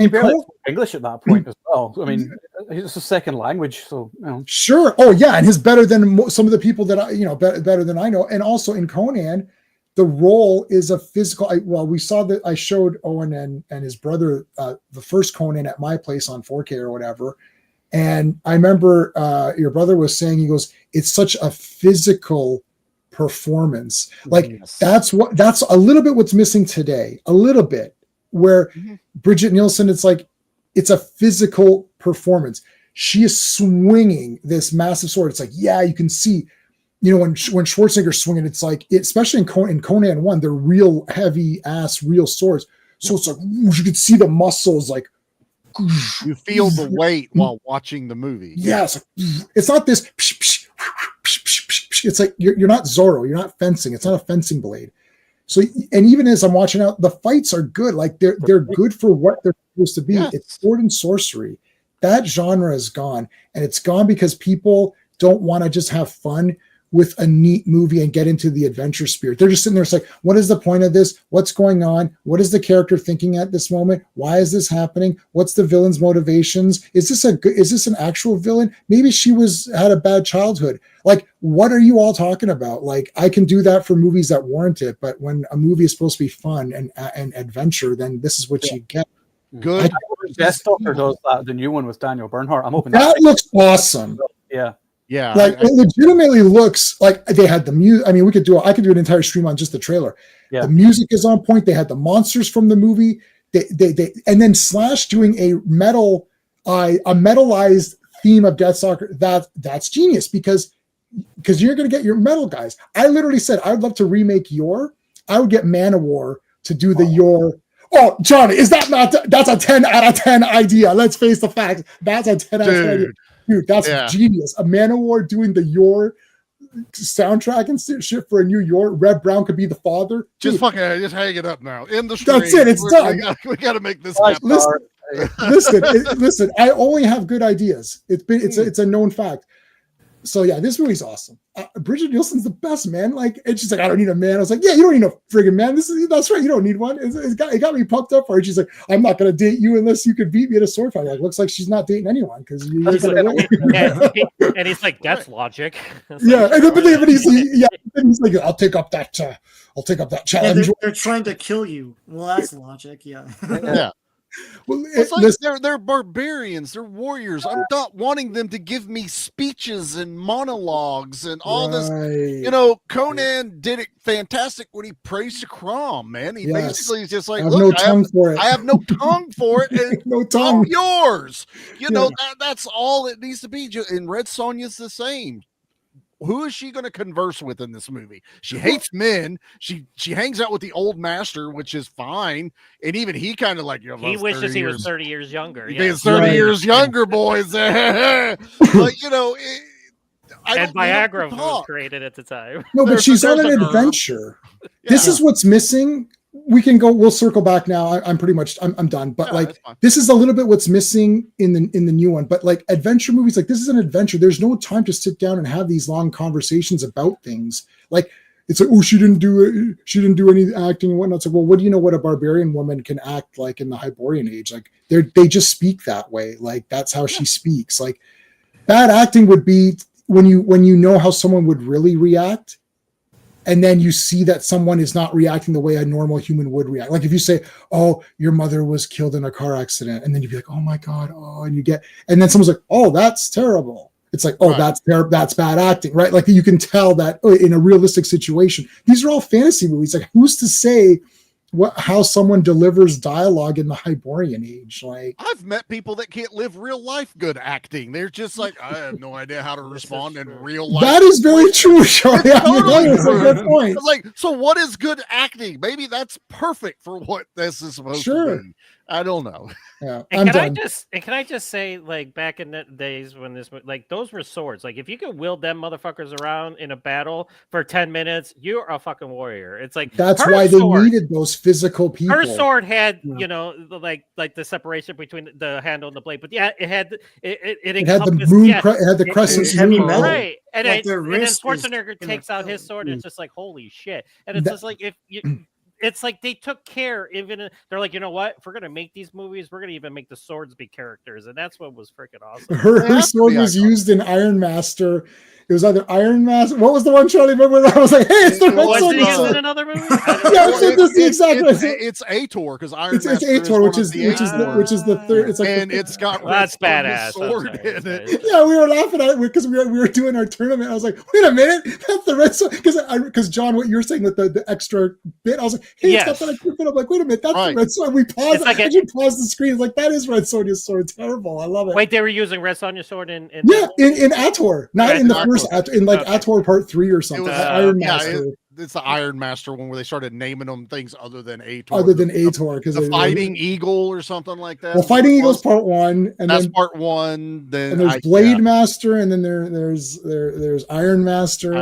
English at that point as well. I mean, it's a second language, so Sure. Oh yeah, and he's better than some of the people that better than I know. And also in Conan, the role is a physical. We saw that I showed Owen and his brother the first Conan at my place on 4K or whatever, and I remember your brother was saying, he goes, "It's such a physical performance." Like that's a little bit what's missing today. A little bit where Bridget Nielsen, it's like it's a physical performance. She is swinging this massive sword. It's like you can see. When Schwarzenegger's swinging, it's like, especially in Conan 1, they're real heavy ass, real swords. So it's like, you can see the muscles, like, you feel the weight while watching the movie. Yes. It's not this, it's like, you're not Zorro, you're not fencing. It's not a fencing blade. So, and even as I'm watching out, the fights are good. Like they're good for what they're supposed to be. Yes. It's sword and sorcery. That genre is gone. And it's gone because people don't want to just have fun with a neat movie and get into the adventure spirit. They're just sitting there, it's like, what is the point of this? What's going on? What is the character thinking at this moment? Why is this happening? What's the villain's motivations? Is this an actual villain? Maybe she had a bad childhood. Like, what are you all talking about? Like, I can do that for movies that warrant it, but when a movie is supposed to be fun and adventure, then this is what you get. Good. Death Stalker does that, the new one with Daniel Bernhardt. I'm hoping that looks awesome. Yeah. Yeah. Like it legitimately looks like they had the music. I mean, I could do an entire stream on just the trailer. Yeah. The music is on point. They had the monsters from the movie. They and then Slash doing a metalized theme of Deathstalker. That's genius because you're going to get your metal guys. I literally said I'd love to remake Yor. I would get Manowar to do the Yor. Oh, Johnny, is that not? That's a 10 out of 10 idea. Let's face the facts. That's a 10 out of 10 idea. Dude, that's genius. A Manowar doing the Yor soundtrack and shit for a new Yor. Red Brown could be the father. Just hang it up now. In the stream. That's it. It's done. We got to make this happen. Listen. I only have good ideas. It's a known fact. So yeah, this movie's awesome. Bridget Nielsen's the best, man. Like, and she's like, I don't need a man. I was like, yeah, you don't need a friggin' man. That's right. You don't need one. It got me pumped up for it. She's like, I'm not gonna date you unless you could beat me at a sword fight. Like, looks like she's not dating anyone because and he's like, that's logic. Yeah, and he's like, I'll take up that challenge. Yeah, they're trying to kill you. Well, that's logic. Yeah. Yeah. Well, it's like they're barbarians, they're warriors. I'm not wanting them to give me speeches and monologues and all this. You know, Conan did it fantastic when he praised Crom, man. He basically is just like, I have no tongue for it. I have no tongue for it, and no tongue. I'm yours. You know, that's all it needs to be. And Red Sonja's the same. Who is she going to converse with in this movie? She hates men. She hangs out with the old master, which is fine. And even he kind of like, he wishes he was 30 years younger. He's 30 years younger, boys. But you know, and Viagra was created at the time. No, but she's on an adventure. This is what's missing. We'll circle back now. I'm pretty much I'm done. But this is a little bit what's missing in the new one. But like adventure movies, like this is an adventure. There's no time to sit down and have these long conversations about things. Like it's like, oh, she didn't do any acting and whatnot. It's like, well, what do you know what a barbarian woman can act like in the Hyborian age? Like they just speak that way. Like that's how she speaks. Like bad acting would be when you know how someone would really react. And then you see that someone is not reacting the way a normal human would react. Like if you say, oh, your mother was killed in a car accident. And then you'd be like, oh my God. Oh, and then someone's like, oh, that's terrible. It's like, oh, that's bad acting, right? Like you can tell that in a realistic situation. These are all fantasy movies. Like who's to say how someone delivers dialogue in the Hyborian age? Like I've met people that can't live real life good acting. They're just like, I have no idea how to respond in real life. That is very true, Charlie. That is a good point. Like, so what is good acting? Maybe that's perfect for what this is supposed to be. I don't know. Yeah, and can I just say, like back in the days when like those were swords. Like if you could wield them motherfuckers around in a battle for 10 minutes, you're a fucking warrior. It's like that's why they needed those physical people. Her sword had, you know, like the separation between the handle and the blade, but yeah, it had the moon. It had the crescent moon, right? And, like then Schwarzenegger takes out his sword, and it's just like holy shit. And it's just like if you. It's like they took care. They're like, you know what? If we're gonna make these movies, we're gonna even make the swords be characters, and that's what was freaking awesome. Her sword was used in Iron Master. It was either Iron Master. What was the one, Charlie? Remember? I was like, hey, it's the Red Sword. Was it in another movie? It's Ator because Iron Master. It's Ator, which is the third. It's like it's got that's badass sword in it. Yeah, we were laughing at it because we were doing our tournament. I was like, wait a minute, that's the Red Sword. Because John, what you were saying with the extra bit, I was like, hey, it's got that equipment. I'm like, wait a minute, that's the Red Sword. We paused. I actually paused the screen. It's like that is Red Sonja's sword. Terrible. I love it. Wait, they were using Red Sonja's sword in Ator, not in the first Ator, in like Ator Part 3 or something. Iron Master. It's the Iron Master one where they started naming them things other than Ator. Because the Fighting Eagle or something like that. Well, Fighting Eagle's Part 1, and that's Part 1. Then and there's Blade Master, and then there's Iron Master.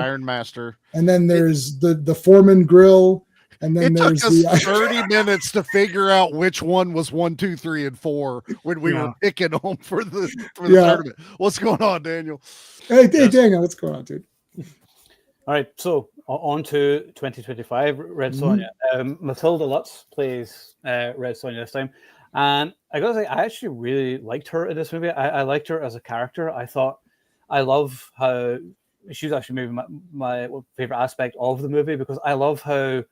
And then there's the Foreman Grill. And then it took us 30 minutes to figure out which one was 1, 2, 3, and 4 when we were picking them for the tournament. What's going on, Daniel? Hey, Daniel, what's going on, dude? All right, so on to 2025, Red Sonya. Matilda Lutz plays Red Sonya this time. And I gotta say, I actually really liked her in this movie. I liked her as a character. I love how she's actually maybe my favorite aspect of the movie, because I love how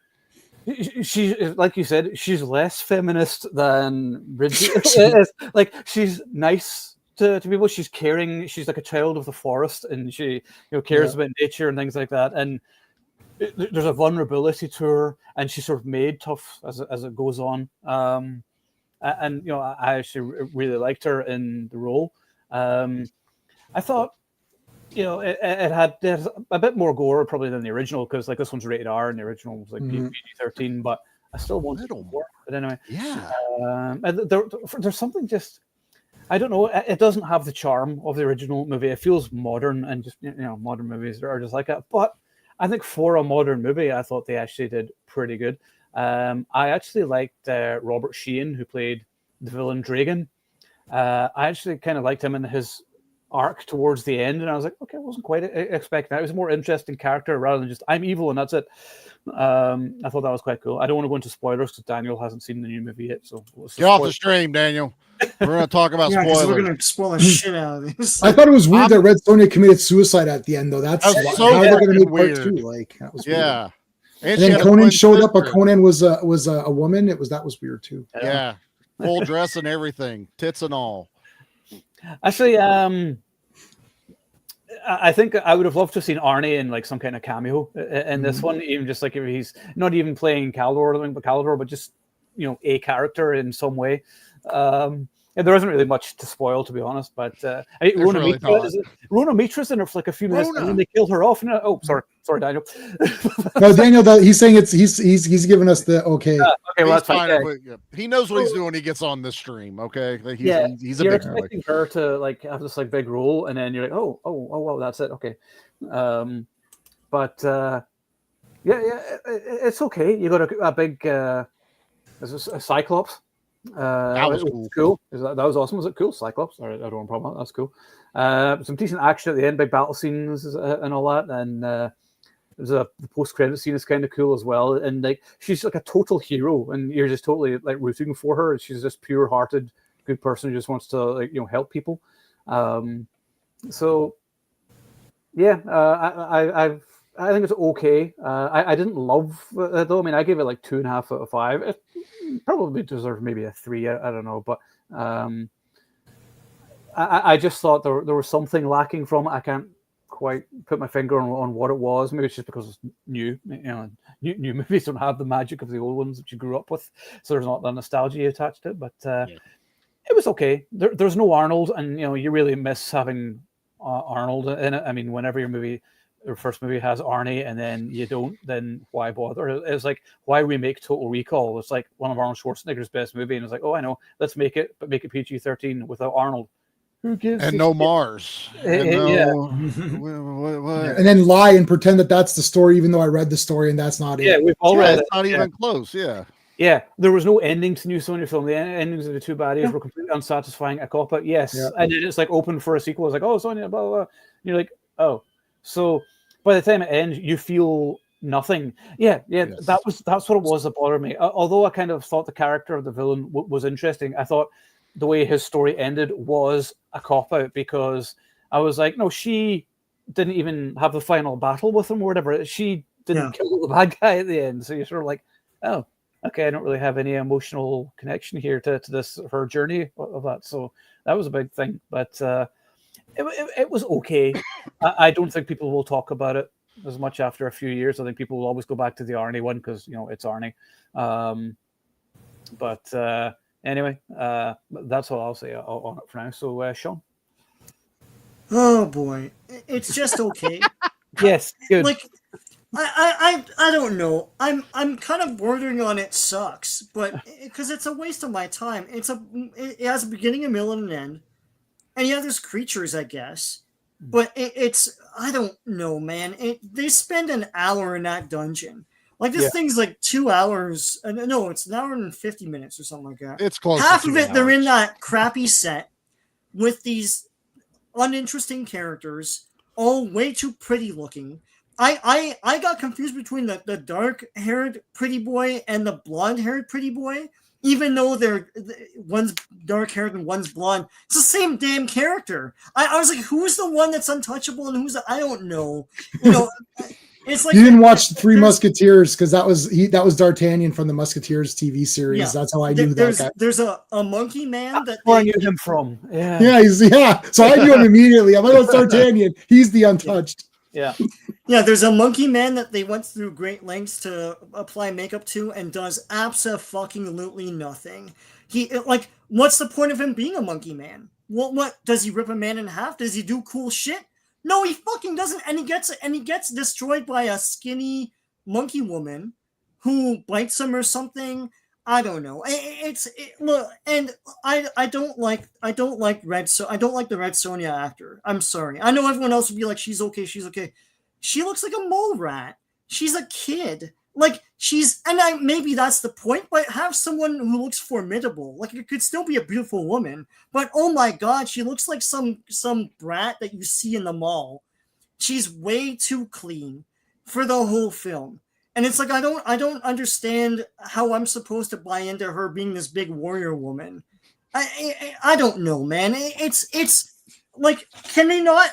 she, like you said, she's less feminist than Bridget is. Like, she's nice to people. She's caring. She's like a child of the forest, and she cares about nature and things like that. And there's a vulnerability to her, and she's sort of made tough as it goes on. And I actually really liked her in the role. I thought it had a bit more gore probably than the original, because like this one's rated R and the original was like PG-13, but I still wanted more. But anyway, there's something just, I don't know. It doesn't have the charm of the original movie. It feels modern, and just modern movies are just like that. But I think for a modern movie, I thought they actually did pretty good. I actually liked Robert Sheehan, who played the villain Dragon. I actually kind of liked him in his arc towards the end, and I was like, okay, I wasn't quite expecting that. It was a more interesting character rather than just I'm evil and that's it. I thought that was quite cool. I don't want to go into spoilers because Daniel hasn't seen the new movie yet, so get off the stream, Daniel. We're going to talk about spoilers. We're going to spoil the shit out of this. I thought it was weird that Red Sonya committed suicide at the end, though. That's how they're going to make weird. part 2. Like, that was weird. And then Conan showed up, but Conan was a woman. That was weird too. Yeah, full dress and everything, tits and all. Actually, I think I would have loved to have seen Arnie in like some kind of cameo in this one, even just like if he's not even playing Caldor or anything, but just a character in some way. And there isn't really much to spoil, to be honest. But Rona Mitra's in it for like a few minutes, and then they killed her off. Sorry, Daniel. No, Daniel. He's saying he's giving us the okay. Okay, well, that's fine. He knows what he's doing when he gets on this stream. Okay, he's a you're big expecting her to like have this like big role, and then you're like, oh, well, that's it. Okay, it's okay. You got a big a Cyclops. That was cool. That was awesome. Was it cool? Cyclops. I don't have a problem. That's cool. Some decent action at the end, big battle scenes and all that. And there's the post-credit scene is kind of cool as well. And like she's like a total hero, and you're just totally like rooting for her. She's just pure-hearted, good person who just wants to help people. So yeah, I think it's okay. I didn't love it though. I mean, I gave it like 2.5 out of 5. It probably deserved maybe a 3. I don't know, but I just thought there was something lacking from it. I can't quite put my finger on what it was. Maybe it's just because it's new. New movies don't have the magic of the old ones that you grew up with, so there's not the nostalgia attached to it. But it was okay. There's no Arnold, and you really miss having Arnold in it. I mean, whenever your first movie has Arnie and then you don't, then why bother? It's like, why remake Total Recall? It's like one of Arnold Schwarzenegger's best movie, and it's like, oh, I know, let's make it, but make it PG-13 without Arnold. Who gives? And no Mars. And and then lie and pretend that that's the story, even though I read the story and that's not it. Yeah, we've all read it. It's not even close. Yeah, there was no ending to New Sonya film. The endings of the two baddies were completely unsatisfying. A cop-out, yes. And then it's like open for a sequel. It's like, oh, Sonya, blah, blah, blah. And you're like, oh. So by the time it ends, you feel nothing. Yes. That's what it was that bothered me. Although I kind of thought the character of the villain was interesting, I thought the way his story ended was a cop-out, because I was like, no, she didn't even have the final battle with him or whatever. She didn't kill the bad guy at the end. So you're sort of like, oh, okay, I don't really have any emotional connection here to this, her journey of that. So that was a big thing. But it was okay. I don't think people will talk about it as much after a few years. I think people will always go back to the Arnie one because it's Arnie. But anyway, that's all I'll say on it for now. So Sean. Oh boy, it's just okay. Yes, good. Like I don't know. I'm kind of bordering on it sucks, but because it's a waste of my time. It has a beginning, a middle, and an end. And there's creatures, I guess. But it's I don't know, man. They spend an hour in that dungeon. Like this thing's like 2 hours. No, it's an hour and 50 minutes or something like that. It's close. Half of it, they're in that crappy set with these uninteresting characters, all way too pretty looking. I got confused between the dark-haired pretty boy and the blonde-haired pretty boy, even though one's dark-haired and one's blonde. It's the same damn character. I was like, who's the one that's untouchable and who's I don't know. It's like you didn't watch Three Musketeers because that was D'Artagnan from the Musketeers TV series. Yeah. That's how I knew that guy. There's a monkey man that where I knew him from. Yeah. Yeah. So I knew him immediately. I'm like, oh, it's D'Artagnan. He's the untouched. Yeah. Yeah, there's a monkey man that they went through great lengths to apply makeup to and does absolutely nothing. What's the point of him being a monkey man? What does he rip a man in half? Does he do cool shit? No, he fucking doesn't, and he gets destroyed by a skinny monkey woman who bites him or something. I don't know. Look, and I don't like the Red Sonya actor. I'm sorry. I know everyone else would be like, she's okay. She looks like a mole rat. She's a kid. Maybe that's the point, but have someone who looks formidable. Like, it could still be a beautiful woman, but oh my god, she looks like some brat that you see in the mall. She's way too clean for the whole film. And it's like, I don't understand how I'm supposed to buy into her being this big warrior woman. I don't know, man. It's like, can they not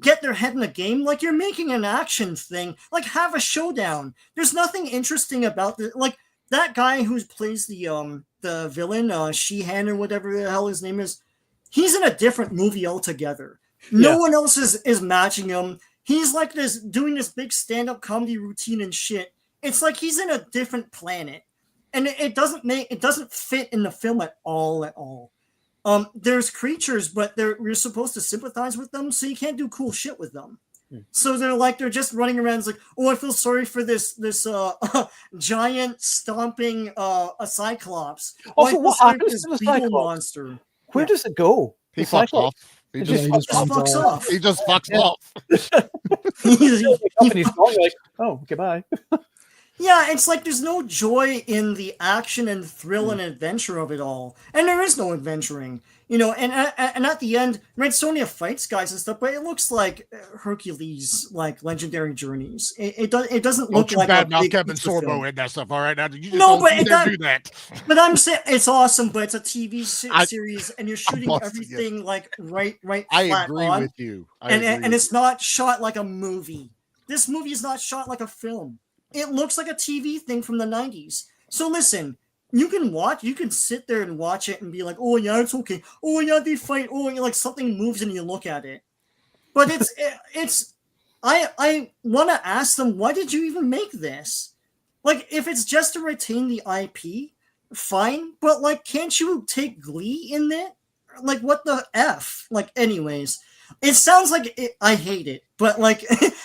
get their head in the game? Like, you're making an action thing. Like, have a showdown. There's nothing interesting about this. Like, that guy who plays the villain, Sheehan or whatever the hell his name is, he's in a different movie altogether. No one else is matching him. He's like doing this big stand-up comedy routine and shit. It's like he's in a different planet, and it doesn't fit in the film at all. There's creatures, but you're supposed to sympathize with them, so you can't do cool shit with them. So they're just running around. It's like, oh, I feel sorry for this giant stomping a cyclops. Also, what happens to the Cyclops? Monster. Where does it go? He fucks off. He just fucks off. He just fucks off. He's like, oh, goodbye. Yeah, it's like there's no joy in the action and thrill and adventure of it all, and there is no adventuring, And at the end, Red Sonya fights guys and stuff, but it looks like Hercules, like Legendary Journeys. It doesn't look like bad mouth Kevin Sorbo in that stuff. All right, now you just do that. But I'm saying it's awesome, but it's a TV series, and you're shooting everything like right. I agree with you, and it's not shot like a movie. This movie is not shot like a film. It looks like a TV thing from the 90s. So listen, you can sit there and watch it and be like, oh yeah, it's okay. Oh yeah, they fight. Oh, like something moves and you look at it. But I want to ask them, why did you even make this? Like, if it's just to retain the IP, fine. But like, can't you take glee in it? Like, what the F? Like, anyways. It sounds like I hate it, but like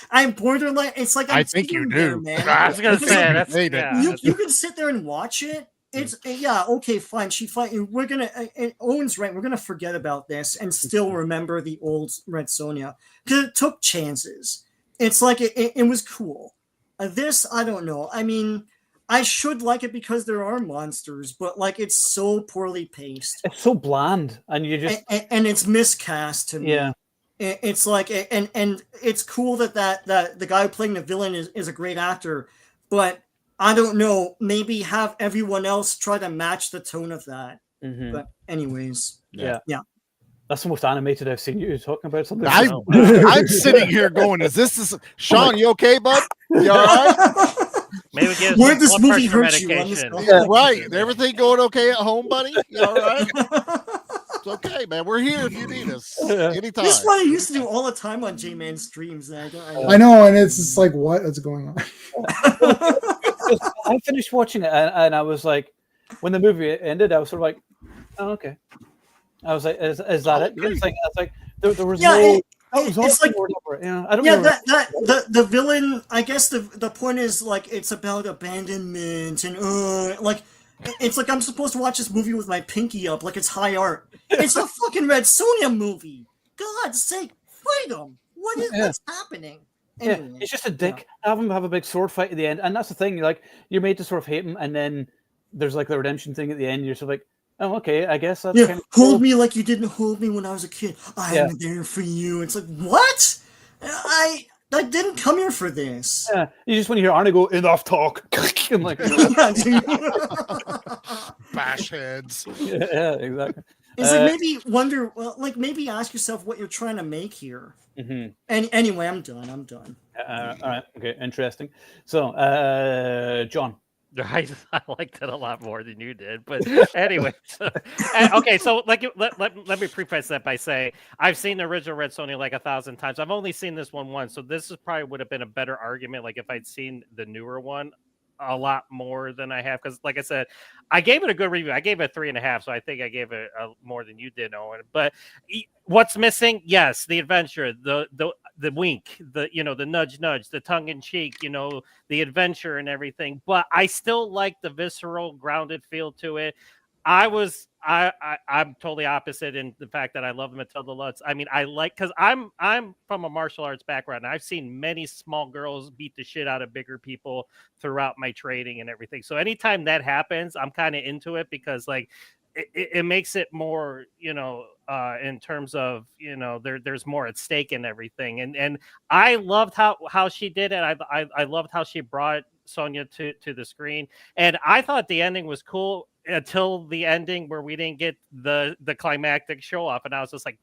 I'm borderline. It's like I think you do. Man. I was gonna say you can sit there and watch it. It's okay, fine. She fight. We're gonna. Owen's right. We're gonna forget about this and still remember the old Red Sonya because it took chances. It's like it was cool. This I don't know. I mean, I should like it because there are monsters, but like it's so poorly paced. It's so bland, and you just and it's miscast to me. Yeah. It's like, and it's cool that the guy playing the villain is a great actor, but I don't know, maybe have everyone else try to match the tone of that. Mm-hmm. But anyways, yeah. That's the most animated I've seen you talking about something. I'm sitting here going, is this Sean, you okay, bud? You all right? Maybe give where this movie hurt medication. Yeah, right. Everything going okay at home, buddy? You all right? It's okay, man. We're here if you need us. Anytime. This is what I used to do all the time on J-Man streams. I know, and it's just like, what's going on? I finished watching it, and I was like, when the movie ended, I was sort of like, oh, okay. I was like, is that it? It's like, there was no. It's like, I don't know. The villain. I guess the point is like it's about abandonment and like. It's like I'm supposed to watch this movie with my pinky up, like it's high art. It's a fucking Red Sonya movie. God's sake, fight him! What's happening? Anyway, he's just a dick. Have him have a big sword fight at the end, and that's the thing. You're made to sort of hate him, and then there's like the redemption thing at the end. You're sort of like, oh, okay, I guess that's kind of cool. Hold me like you didn't hold me when I was a kid. I'm there for you. It's like, what? I didn't come here for this. Yeah, you just want to hear Arnie go, enough talk. I'm like, bash heads. yeah, exactly. It's like maybe wonder, like maybe ask yourself what you're trying to make here. Mm-hmm. And anyway, I'm done. All right. Okay. Interesting. So, John. I liked it a lot more than you did, but anyway. Okay, so like let me preface that by saying I've seen the original Red Sonja like 1,000 times. I've only seen this one once, so this is probably would have been a better argument. Like if I'd seen the newer one a lot more than I have, because like I said, I gave it a good review. I gave it 3.5, so I think I gave it more than you did, Owen. But what's missing? Yes, the adventure, the wink, the the nudge, the tongue in cheek, the adventure and everything. But I still like the visceral, grounded feel to it. I'm totally opposite in the fact that I love Matilda Lutz. I mean, I like, because I'm from a martial arts background. And I've seen many small girls beat the shit out of bigger people throughout my training and everything. So anytime that happens, I'm kind of into it, because like it makes it more, in terms of, there's more at stake and everything. And I loved how she did it. I loved how she brought Sonya to the screen. And I thought the ending was cool until the ending where we didn't get the climactic show off. And I was just like,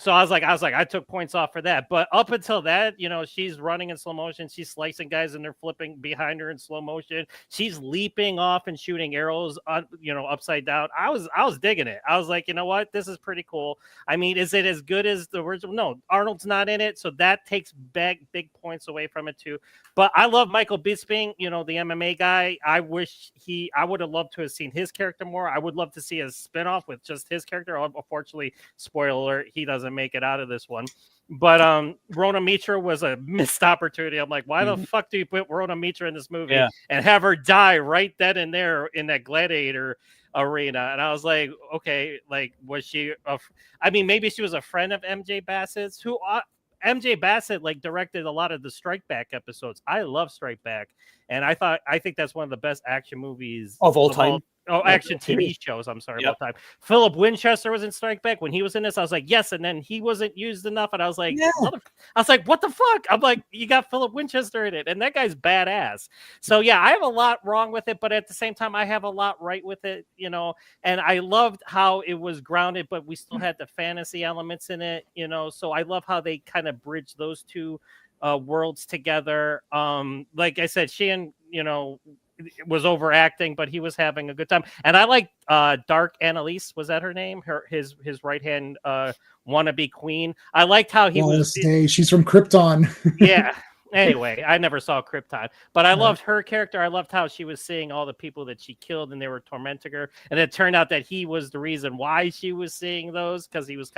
I took points off for that. But up until that, she's running in slow motion. She's slicing guys and they're flipping behind her in slow motion. She's leaping off and shooting arrows on, upside down. I was digging it. I was like, you know what? This is pretty cool. I mean, is it as good as the original? No, Arnold's not in it. So that takes big points away from it too. But I love Michael Bisping, the MMA guy. I would have loved to have seen his character more. I would love to see a spinoff with just his character. Unfortunately, spoiler alert, he doesn't make it out of this one. But Rona Mitra was a missed opportunity. I'm like, why the fuck do you put Rona Mitra in this movie and have her die right then and there in that gladiator arena? And I was like, okay, like, was she maybe she was a friend of MJ Bassett's, who MJ Bassett like directed a lot of the Strike Back episodes. I love Strike Back, and I think that's one of the best action movies of all time. Action TV shows. I'm sorry about time. Philip Winchester was in Strike Back. When he was in this, I was like, yes. And then he wasn't used enough, and I was like, what the fuck? I'm like, you got Philip Winchester in it, and that guy's badass. So yeah, I have a lot wrong with it, but at the same time, I have a lot right with it. And I loved how it was grounded, but we still had the fantasy elements in it. So I love how they kind of bridge those two worlds together. Like I said, Sheehan, was overacting, but he was having a good time. And I like Dark Annalise, was that her name? His right hand wannabe queen. I liked how he was. She's from Krypton. Yeah. Anyway, I never saw Krypton, but I loved her character. I loved how she was seeing all the people that she killed and they were tormenting her. And it turned out that he was the reason why she was seeing those, because he was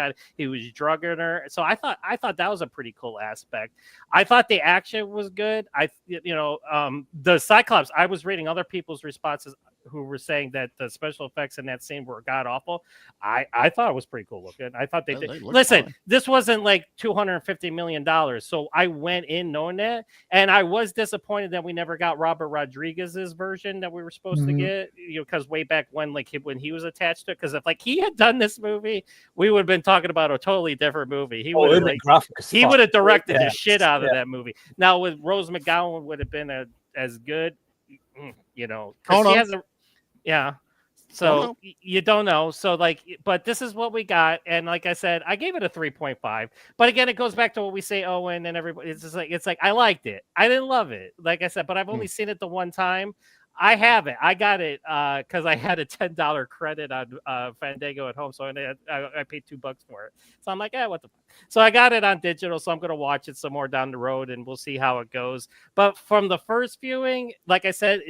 drugging her. So I thought that was a pretty cool aspect. I thought the action was good. The Cyclops, I was reading other people's responses who were saying that the special effects in that scene were god awful. I thought it was pretty cool looking. I thought they did. Listen, fine. This wasn't like $250 million. So I went in knowing that, and I was disappointed that we never got Robert Rodriguez's version that we were supposed to get, because way back when, when he was attached to it, because if he had done this movie, we would have been talking about a totally different movie. He would have directed the shit out of that movie. Now with Rose McGowan would have been as good, yeah. So you don't know. So but this is what we got. And like I said, I gave it a 3.5. But again, it goes back to what we say, Owen, and everybody. It's like I liked it. I didn't love it, like I said, but I've only seen it the one time. I have it. I got it because I had a $10 credit on Fandango at home, so I paid $2 for it. So I'm like, what the fuck? So I got it on digital, so I'm gonna watch it some more down the road, and we'll see how it goes. But from the first viewing, like I said,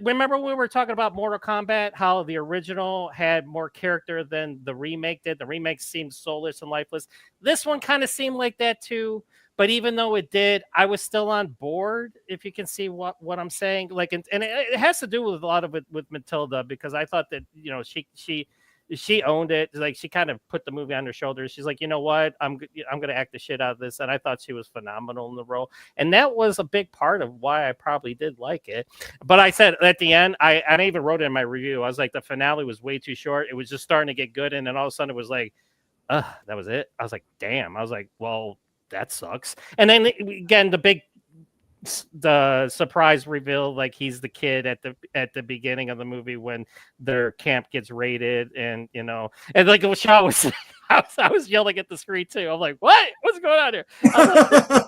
remember when we were talking about Mortal Kombat, how the original had more character than the remake did? The remake seemed soulless and lifeless. This one kind of seemed like that too. But even though it did, I was still on board, if you can see what I'm saying. And it has to do with a lot of it with Matilda, because I thought that, she owned it. Like, she kind of put the movie on her shoulders. She's like, you know what? I'm going to act the shit out of this. And I thought she was phenomenal in the role. And that was a big part of why I probably did like it. But I said at the end, I even wrote it in my review. I was like, the finale was way too short. It was just starting to get good. And then all of a sudden it was like, that was it. I was like, damn. I was like, well, that sucks. And then again, the surprise reveal, like he's the kid at the beginning of the movie when their camp gets raided, and like what Shaw was I was yelling at the screen too. I'm like, what's going on here? Like,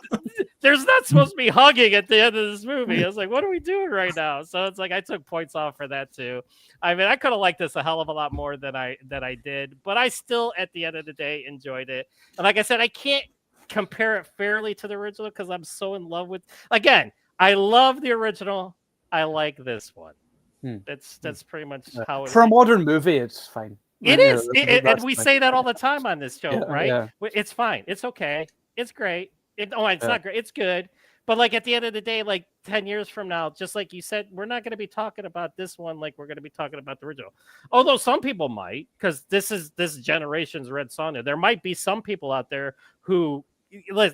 there's not supposed to be hugging at the end of this movie. I was like, what are we doing right now? So it's like I took points off for that too. I mean, I could have liked this a hell of a lot more than I did, but I still at the end of the day enjoyed it. And like I said, I can't compare it fairly to the original because I'm so in love with. Again, I love the original. I like this one. That's pretty much how it for a modern movie. It's fine. It is, and we say that all the time on this show, right? Yeah. It's fine. It's okay. It's great. It's not great. It's good. But like at the end of the day, like 10 years from now, just like you said, we're not going to be talking about this one like we're going to be talking about the original. Although some people might, because this is this generation's Red Sonja. There might be some people out there who.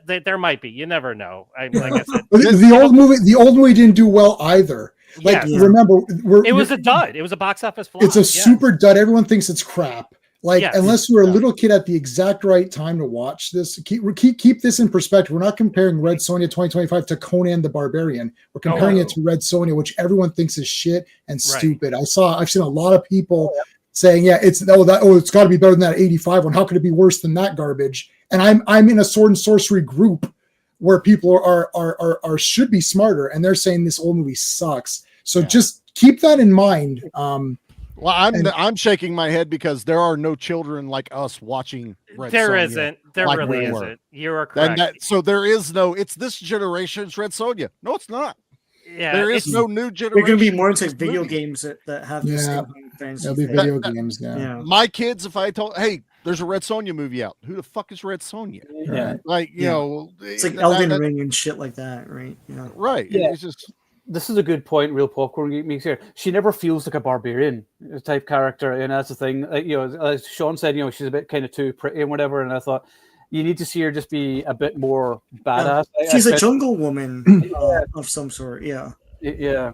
There might be. You never know. Like I said, the old movie didn't do well either. Like remember, it was a dud. It was a box office flop. It's a super dud. Everyone thinks it's crap. Like unless you were a little kid at the exact right time to watch this, keep this in perspective. We're not comparing Red Sonja 2025 to Conan the Barbarian. We're comparing it to Red Sonja, which everyone thinks is shit and stupid. I've seen a lot of people saying, it's got to be better than that 85 one. How could it be worse than that garbage? And I'm in a sword and sorcery group where people are should be smarter, and they're saying this old movie sucks. So just keep that in mind. Well, I'm shaking my head because there are no children like us watching Red Sonja. There isn't. There like really isn't. You are correct. So there is no. It's this generation's Red Sonja. No, it's not. Yeah, there is no new generation. They're going to be more into video games that have the same fantasy. There'll be video games. Yeah. My kids, if I told, hey, there's a Red Sonja movie out. Who the fuck is Red Sonja? Yeah. Like you know, it's like Elden Ring and shit like that, right? Yeah. Right. Yeah. It's just. This is a good point. Real popcorn makes here. She never feels like a barbarian type character, and that's the thing. As Sean said, she's a bit kind of too pretty and whatever. And I thought you need to see her just be a bit more badass. She's a jungle woman of some sort. Yeah. Yeah.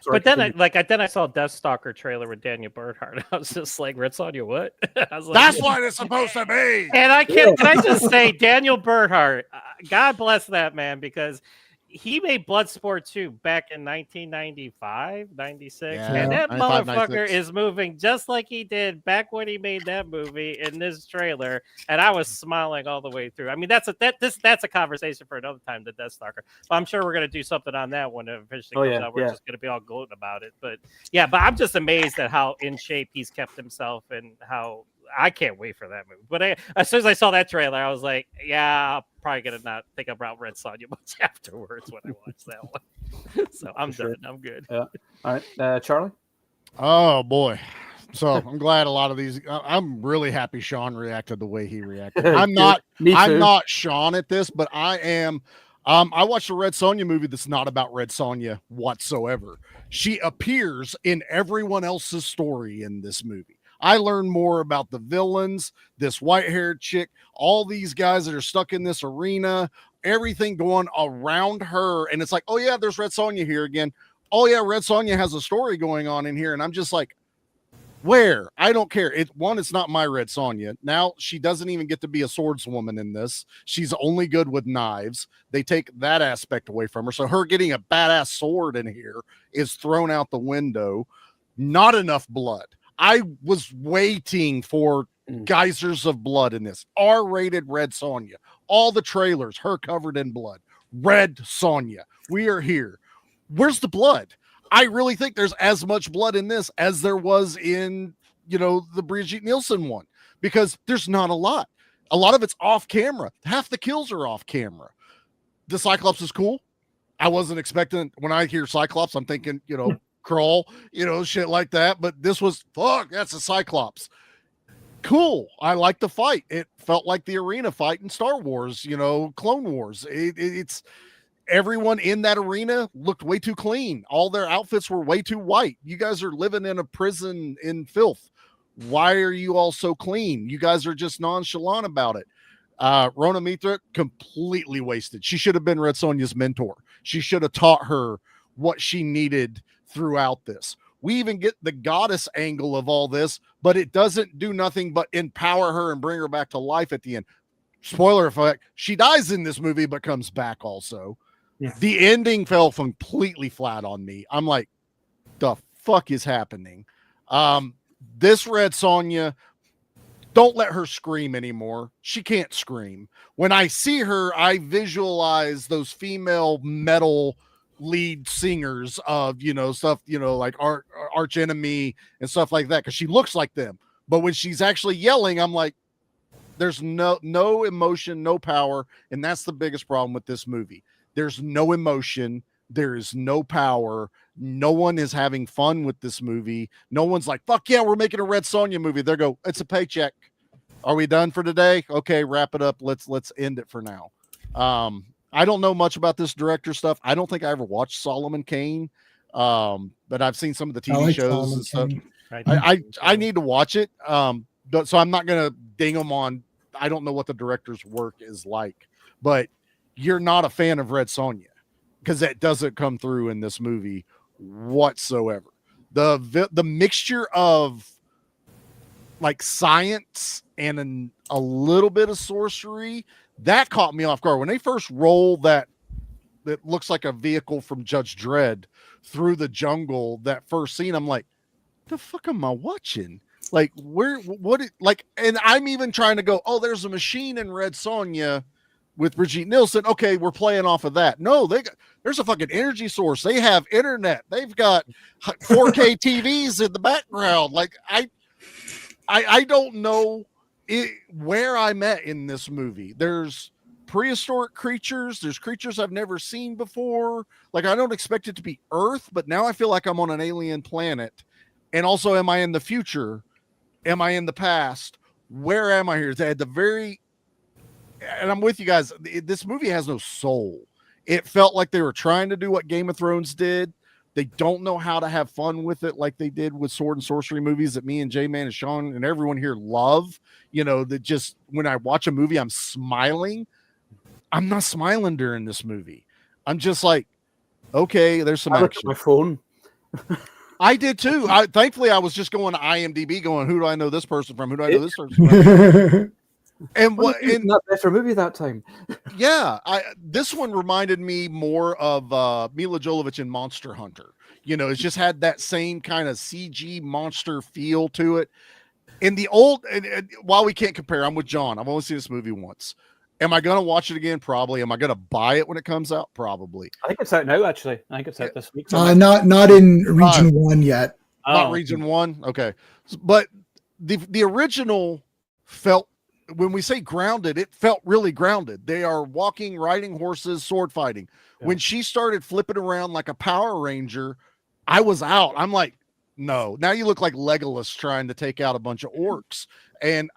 But then I saw Deathstalker trailer with Daniel Bernhardt. I was just like, Red Sonja, what? I was like, that's what it's supposed to be. And can I just say, Daniel Bernhardt, God bless that man, because he made Bloodsport 2 back in 1995, 96. And that motherfucker 96. Is moving just like he did back when he made that movie in this trailer. And I was smiling all the way through. I mean, that's a conversation for another time, the Deathstalker. I'm sure we're going to do something on that when it officially comes out. We're just going to be all gloating about it. But I'm just amazed at how in shape he's kept himself and how I can't wait for that movie. But as soon as I saw that trailer, I was like, I'm probably going to not think about Red Sonja much afterwards when I watch that one. So I'm done. I'm good. Yeah. All right. Charlie? Oh, boy. So I'm glad a lot of these. I'm really happy Sean reacted the way he reacted. I'm not Sean at this, but I am. I watched a Red Sonja movie that's not about Red Sonja whatsoever. She appears in everyone else's story in this movie. I learned more about the villains, this white-haired chick, all these guys that are stuck in this arena, everything going around her. And it's like, oh, yeah, there's Red Sonja here again. Oh, yeah, Red Sonja has a story going on in here. And I'm just like, where? I don't care. It's not my Red Sonja. Now, she doesn't even get to be a swordswoman in this. She's only good with knives. They take that aspect away from her. So her getting a badass sword in here is thrown out the window. Not enough blood. I was waiting for geysers of blood in this. R-rated Red Sonja. All the trailers, her covered in blood. Red Sonja. We are here. Where's the blood? I really think there's as much blood in this as there was in, the Brigitte Nielsen one. Because there's not a lot. A lot of it's off camera. Half the kills are off camera. The Cyclops is cool. I wasn't expecting, when I hear Cyclops, I'm thinking, crawl, shit like that. But this was, that's a Cyclops. Cool. I like the fight. It felt like the arena fight in Star Wars, Clone Wars. It's everyone in that arena looked way too clean. All their outfits were way too white. You guys are living in a prison in filth. Why are you all so clean? You guys are just nonchalant about it. Rona Mitra, completely wasted. She should have been Red Sonja's mentor. She should have taught her what she needed throughout this. We even get the goddess angle of all this, but it doesn't do nothing but empower her and bring her back to life at the end. spoiler effect, she dies in this movie but comes back also. Yeah. The ending fell completely flat on me. I'm like, the fuck is happening? This Red Sonja, don't let her scream anymore. She can't scream. When I see her, I visualize those female metal lead singers of, stuff, like Arch Enemy and stuff like that, because she looks like them. But when she's actually yelling, I'm like, there's no emotion, no power. And that's the biggest problem with this movie. There's no emotion. There is no power. No one is having fun with this movie. No one's like, fuck yeah, we're making a Red Sonja movie. They go, it's a paycheck. Are we done for today? Okay, wrap it up. Let's end it for now. I don't know much about this director stuff. I don't think I ever watched Solomon Kane. But I've seen some of the TV shows and stuff. I need to watch it. So I'm not gonna ding him on. I don't know what the director's work is like, but you're not a fan of Red Sonja, because that doesn't come through in this movie whatsoever. The mixture of like science and a little bit of sorcery, that caught me off guard. When they first roll that looks like a vehicle from Judge Dredd through the jungle, that first scene, I'm like, the fuck am I watching? Like, and I'm even trying to go, oh, there's a machine in Red Sonja with Brigitte Nielsen. Okay, we're playing off of that. No, there's a fucking energy source. They have internet. They've got 4K TVs in the background. Like, I don't know where I'm at in this movie. There's prehistoric creatures. There's creatures I've never seen before. Like, I don't expect it to be Earth, but now I feel like I'm on an alien planet. And also, am I in the future? Am I in the past? Where am I here? At the very, and I'm with you guys, this movie has no soul. It felt like they were trying to do what Game of Thrones did. They don't know how to have fun with it like they did with sword and sorcery movies that me and J-Man and Sean and everyone here love. That just, when I watch a movie, I'm smiling. I'm not smiling during this movie. I'm just like, okay, there's some action. My phone. I did too. Thankfully, I was just going to IMDb going, who do I know this person from? Who do I know this person from? And what? And not better movie that time. Yeah, this one reminded me more of Mila Jovovich in Monster Hunter. It's just had that same kind of CG monster feel to it. In the old, and while we can't compare, I'm with John. I've only seen this movie once. Am I going to watch it again? Probably. Am I going to buy it when it comes out? Probably. I think it's out now, actually. I think it's out this week. Not in Region 1 yet. Not Region 1? Okay. But the original felt, when we say grounded, it felt really grounded. They are walking, riding horses, sword fighting. Yeah. When she started flipping around like a Power Ranger, I was out. I'm like, no. Now you look like Legolas trying to take out a bunch of orcs. And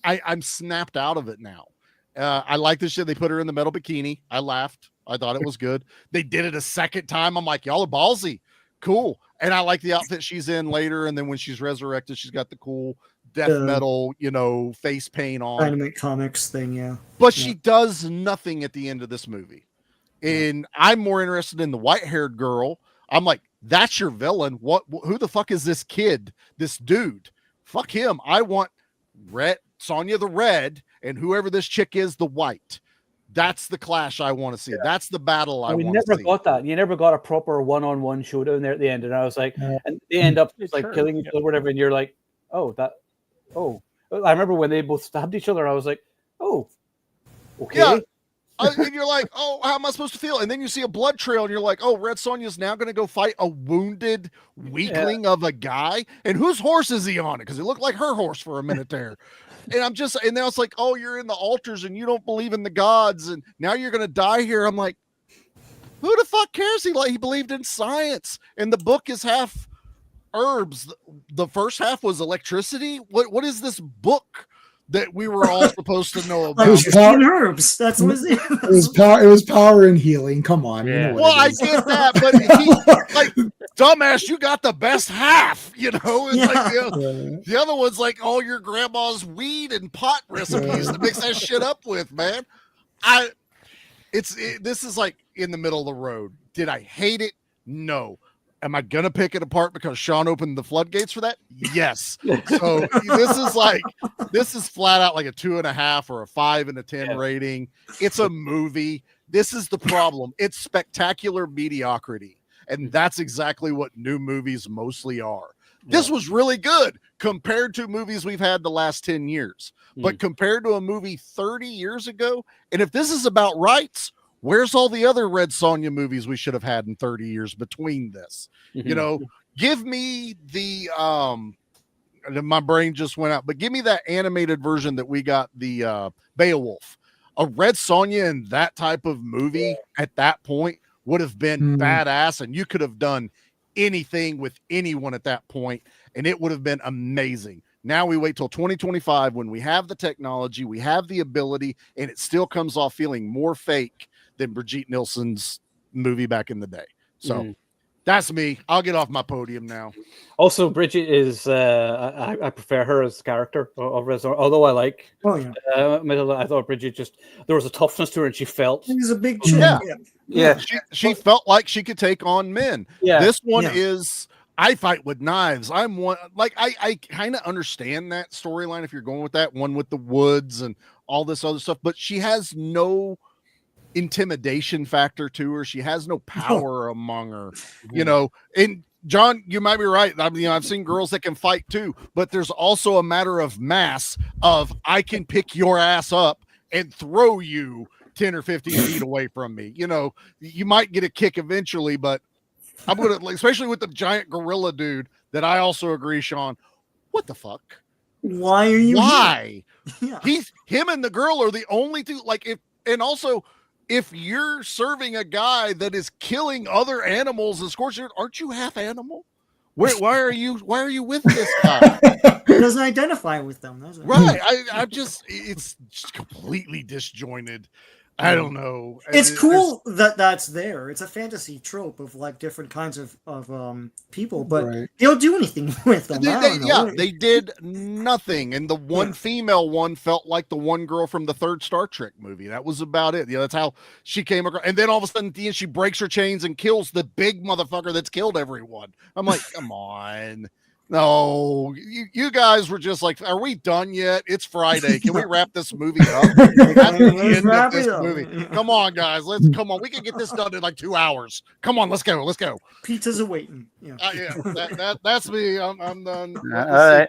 I'm snapped out of it now. I like this shit. They put her in the metal bikini. I laughed. I thought it was good. They did it a second time. I'm like, y'all are ballsy. Cool. And I like the outfit she's in later. And then when she's resurrected, she's got the cool death metal, face paint on. Dynamite Comics thing, yeah. But she does nothing at the end of this movie. And I'm more interested in the white-haired girl. I'm like, that's your villain. Who the fuck is this kid? This dude? Fuck him. I want Sonya the red, and whoever this chick is, the white. That's the clash I want to see. Yeah. That's the battle I want to see. We never got that. You never got a proper one-on-one showdown there at the end. And I was like, and they end up like killing each other or whatever. And you're like, I remember when they both stabbed each other. I was like, oh, okay. Yeah. And you're like, oh, how am I supposed to feel? And then you see a blood trail and you're like, oh, Red Sonja's now going to go fight a wounded weakling of a guy. And whose horse is he on it? Because it looked like her horse for a minute there. And now it's like, oh, you're in the altars and you don't believe in the gods. And now you're going to die here. I'm like, who the fuck cares? He believed in science. And the book is half herbs. The first half was electricity. What is this book that we were all supposed to know about? It was herbs. That's what it was. It was power and healing. Come on. Yeah. You know I get that, but like, dumbass, you got the best half, Like, the other one's like all your grandma's weed and pot recipes to mix that shit up with, man. This is like in the middle of the road. Did I hate it? No. Am I gonna pick it apart because Sean opened the floodgates for that? Yes. So this is flat out like a 2.5 or a 5 and a 10 rating. It's a movie. This is the problem. It's spectacular mediocrity. And that's exactly what new movies mostly are. This was really good compared to movies we've had the last 10 years. But compared to a movie 30 years ago, and if this is about rights, where's all the other Red Sonya movies we should have had in 30 years between this? You know, give me the my brain just went out, but give me that animated version that we got, the Beowulf. A Red Sonya in that type of movie at that point would have been badass, and you could have done anything with anyone at that point, and it would have been amazing. Now we wait till 2025 when we have the technology, we have the ability, and it still comes off feeling more fake than Brigitte Nielsen's movie back in the day. So that's me. I'll get off my podium now. Also, Bridget is I prefer her as character of Red Sonya, although I like I thought Bridget just, there was a toughness to her, and she felt she's a big chick. She felt like she could take on men. This one is, I fight with knives. I'm one, like, I kind of understand that storyline if you're going with that one with the woods and all this other stuff, but she has no intimidation factor to her. She has no power among her, you know. And John, you might be right. I mean, I've seen girls that can fight too, but there's also a matter of mass of, I can pick your ass up and throw you 10 or 15 feet away from me. You know, you might get a kick eventually, but I'm going to, especially with the giant gorilla dude that I also agree, Sean, what the fuck? Why are you here? Him and the girl are the only two, like, and also, if you're serving a guy that is killing other animals and scorching, aren't you half animal? Why are you with this guy? He doesn't identify with them. Right. I'm just, it's just completely disjointed. I don't know. It's cool that that's there. It's a fantasy trope of like different kinds of people, but they don't do anything with them. They did nothing. And the one female one felt like the one girl from the third Star Trek movie. That was about it. Yeah, that's how she came across. And then all of a sudden at the end, she breaks her chains and kills the big motherfucker that's killed everyone. I'm like, come on. No, you guys were just like, are we done yet? It's Friday. Can we wrap this movie up? That's the end of this movie. Come on, guys. Come on. We can get this done in like 2 hours. Come on, let's go. Pizza's awaiting. That's me. I'm done. All right.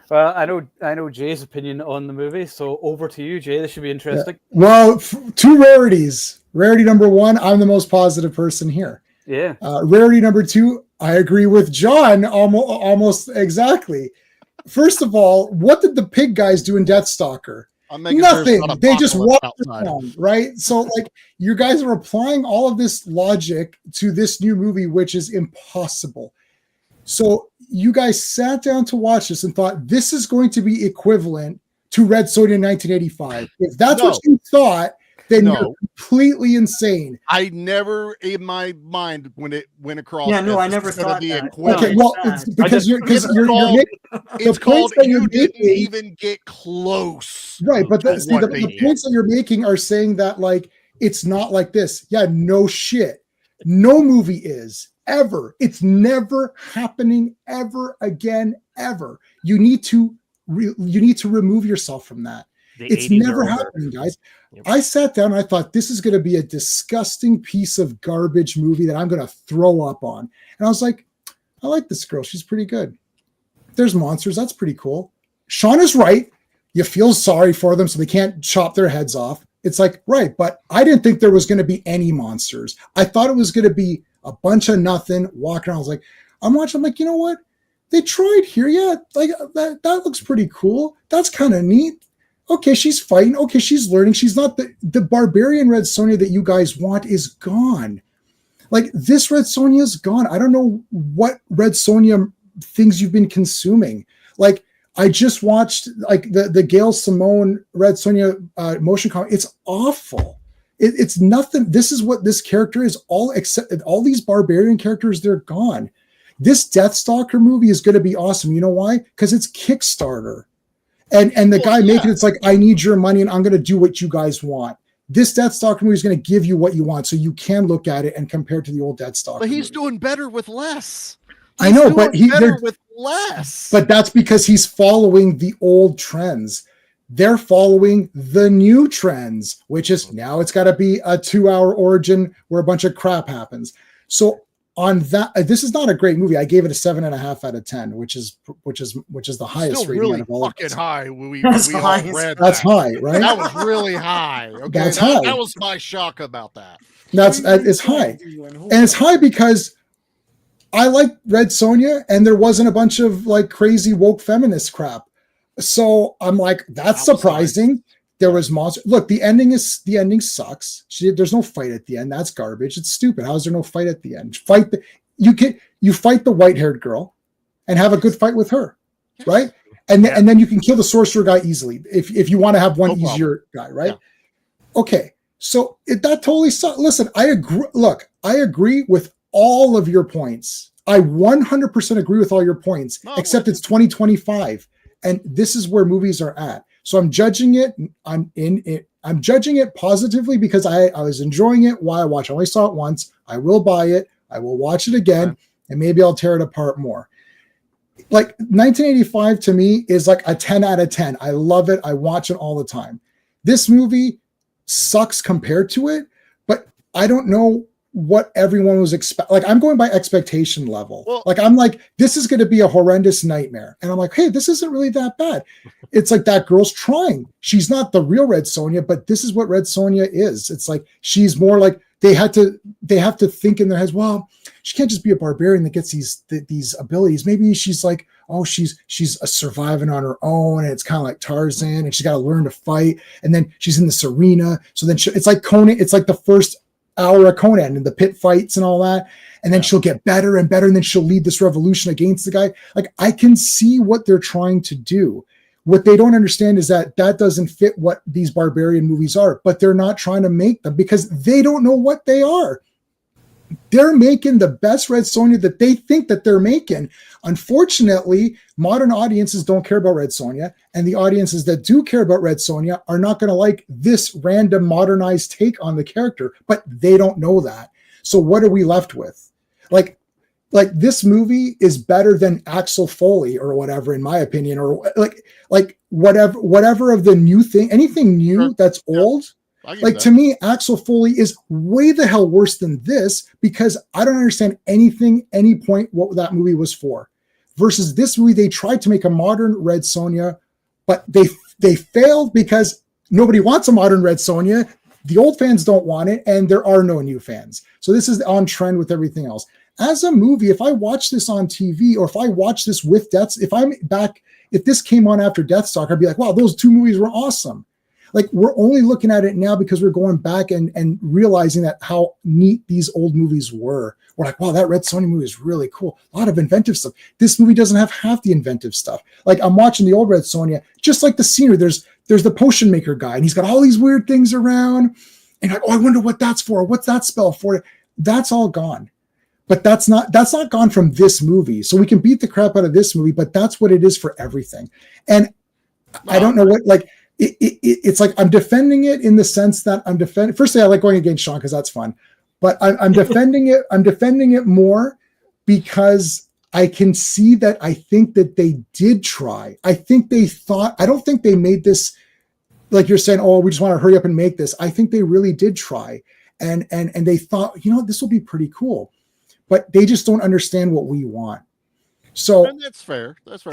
Well, I know Jay's opinion on the movie, so over to you, Jay. This should be interesting. Well, two rarities. Rarity number one, I'm the most positive person here. Yeah. Rarity number two, I agree with John almost exactly. First of all, what did the pig guys do in Deathstalker? Nothing. They just walked around, right? So, like, you guys are applying all of this logic to this new movie, which is impossible. So, you guys sat down to watch this and thought this is going to be equivalent to Red Sonya in 1985. If that's what you thought, then you're completely insane. I never, in my mind, when it went across. Yeah, no, I never thought that. Okay, well, it's because it's called you didn't even get close. Right, but the points that you're making are saying that, like, it's not like this. Yeah, no shit. No movie is ever. It's never happening ever again, ever. You need to remove yourself from that. It's never happening, guys. Yep. I sat down and I thought this is going to be a disgusting piece of garbage movie that I'm going to throw up on. And I was like, I like this girl. She's pretty good. There's monsters. That's pretty cool. Sean is right. You feel sorry for them so they can't chop their heads off. It's like, right. But I didn't think there was going to be any monsters. I thought it was going to be a bunch of nothing walking around. I was like, I'm watching. I'm like, you know what? They tried here. Yeah. Like that looks pretty cool. That's kind of neat. Okay, she's fighting. Okay, she's learning. She's not the barbarian Red Sonya that you guys want is gone. Like, this Red Sonya is gone. I don't know what Red Sonya things you've been consuming. Like, I just watched like the Gail Simone Red Sonya motion comic. It's awful. It's nothing. This is what this character is. All these barbarian characters, they're gone. This Deathstalker movie is going to be awesome. You know why? Because it's Kickstarter. And the guy making it's like, I need your money and I'm going to do what you guys want. this Deathstalker movie is going to give you what you want, so you can look at it and compare it to the old Deathstalker. But he's movie. doing better with less. I know, but better with less. But that's because he's following the old trends. They're following the new trends, which is now it's got to be a 2-hour origin where a bunch of crap happens. So on that, this is not a great movie. I gave it a 7.5 out of 10, which is the highest Still rating really out of all. Fucking high. We That's all high. read That's that. high, right? That was really high. Okay, That's high. That was my shock about that. It's high, and it's high because I like Red Sonya, and there wasn't a bunch of like crazy woke feminist crap. So I'm like, that's surprising. Nice. There was monster. Look, the ending sucks. There's no fight at the end. That's garbage. It's stupid. How is there no fight at the end? You fight the white-haired girl, and have a good fight with her, right? And then you can kill the sorcerer guy easily if you want to have one easier guy, right? Yeah. Okay, so that totally sucks. Listen, I agree. Look, I agree with all of your points. I 100% agree with all your points, except it's 2025, and this is where movies are at. So I'm judging it. I'm judging it positively because I was enjoying it while I watched. I only saw it once. I will buy it. I will watch it again, and maybe I'll tear it apart more. Like 1985 to me is like a 10 out of 10. I love it. I watch it all the time. This movie sucks compared to it, but I don't know what everyone was expecting. Like I'm going by expectation level. Well, like I'm like, this is going to be a horrendous nightmare. And I'm like, hey, this isn't really that bad. It's like that girl's trying. She's not the real Red Sonya, but this is what Red Sonya is. It's like, she's more like, they have to think in their heads, well, she can't just be a barbarian that gets these abilities. Maybe she's like, oh, she's surviving on her own, and it's kind of like Tarzan, and she's got to learn to fight. And then she's in this arena. So then it's like Conan. It's like the first hour of Conan and the pit fights and all that. And then she'll get better and better, and then she'll lead this revolution against the guy. Like I can see what they're trying to do. What they don't understand is that doesn't fit what these barbarian movies are, but they're not trying to make them because they don't know what they are. They're making the best Red Sonya that they think that they're making. Unfortunately, modern audiences don't care about Red Sonya, and the audiences that do care about Red Sonya are not going to like this random modernized take on the character, but they don't know that. So what are we left with? Like this movie is better than Axel Foley or whatever, in my opinion, or like whatever of the new thing, anything new that's old. Like to me, Axel Foley is way the hell worse than this because I don't understand any point what that movie was for. Versus this movie, they tried to make a modern Red Sonya, but they failed because nobody wants a modern Red Sonya. The old fans don't want it, and there are no new fans. So this is on trend with everything else. As a movie, if I watch this on TV or if I watch this with if this came on after Deathstalker, I'd be like, wow, those two movies were awesome. Like we're only looking at it now because we're going back and realizing that how neat these old movies were. We're like, wow, that Red Sonya movie is really cool. A lot of inventive stuff. This movie doesn't have half the inventive stuff. Like I'm watching the old Red Sonya, just like the scenery. There's the potion maker guy, and he's got all these weird things around. And like, oh, I wonder what that's for. What's that spell for? That's all gone. But that's not gone from this movie. So we can beat the crap out of this movie, but that's what it is for everything. And I don't know what, like, it's like I'm defending it in the sense that I'm defending. Firstly, I like going against Sean because that's fun. But I'm defending it. I'm defending it more because I can see that I think that they did try. I think they thought, I don't think they made this like you're saying, oh, we just want to hurry up and make this. I think they really did try. And they thought, this will be pretty cool. But they just don't understand what we want. So and that's fair. That's fair.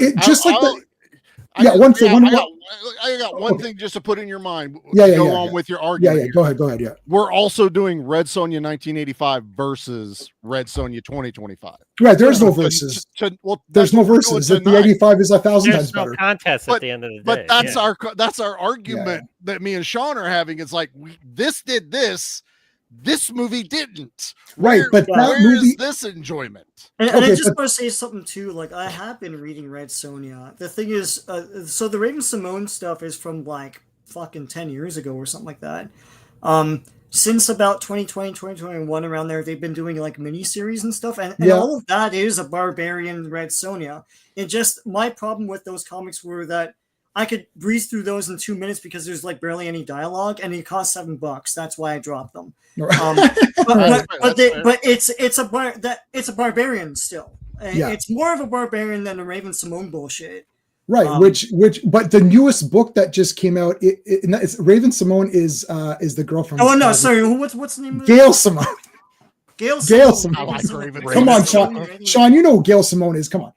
I got one thing just to put in your mind. Go on with your argument. Go ahead. Yeah. We're also doing Red Sonya 1985 versus Red Sonya 2025. Right. There's no versus. There's no versus. The 85 is 1,000 times better. Contest at the end of the day. But that's our argument that me and Sean are having. It's like this did this. This movie didn't. Right, but that movie is this enjoyment. And I just want to say something too. Like I have been reading Red Sonya. The thing is, so the Raven Simone stuff is from like fucking 10 years ago or something like that. Since about 2020, 2021, around there, they've been doing like miniseries and stuff, and all of that is a barbarian Red Sonya. And just my problem with those comics were that I could breeze through those in 2 minutes because there's like barely any dialogue, and it costs $7. That's why I dropped them. But it's a barbarian still. Yeah. It's more of a barbarian than the Raven Simone bullshit. Right, but the newest book that just came out, it's Raven Simone is the girl from. Oh no, sorry, what's the name? Gail Simone. Gail Simone. I like Raven. Come on, Sean. You know who Gail Simone is. Come on.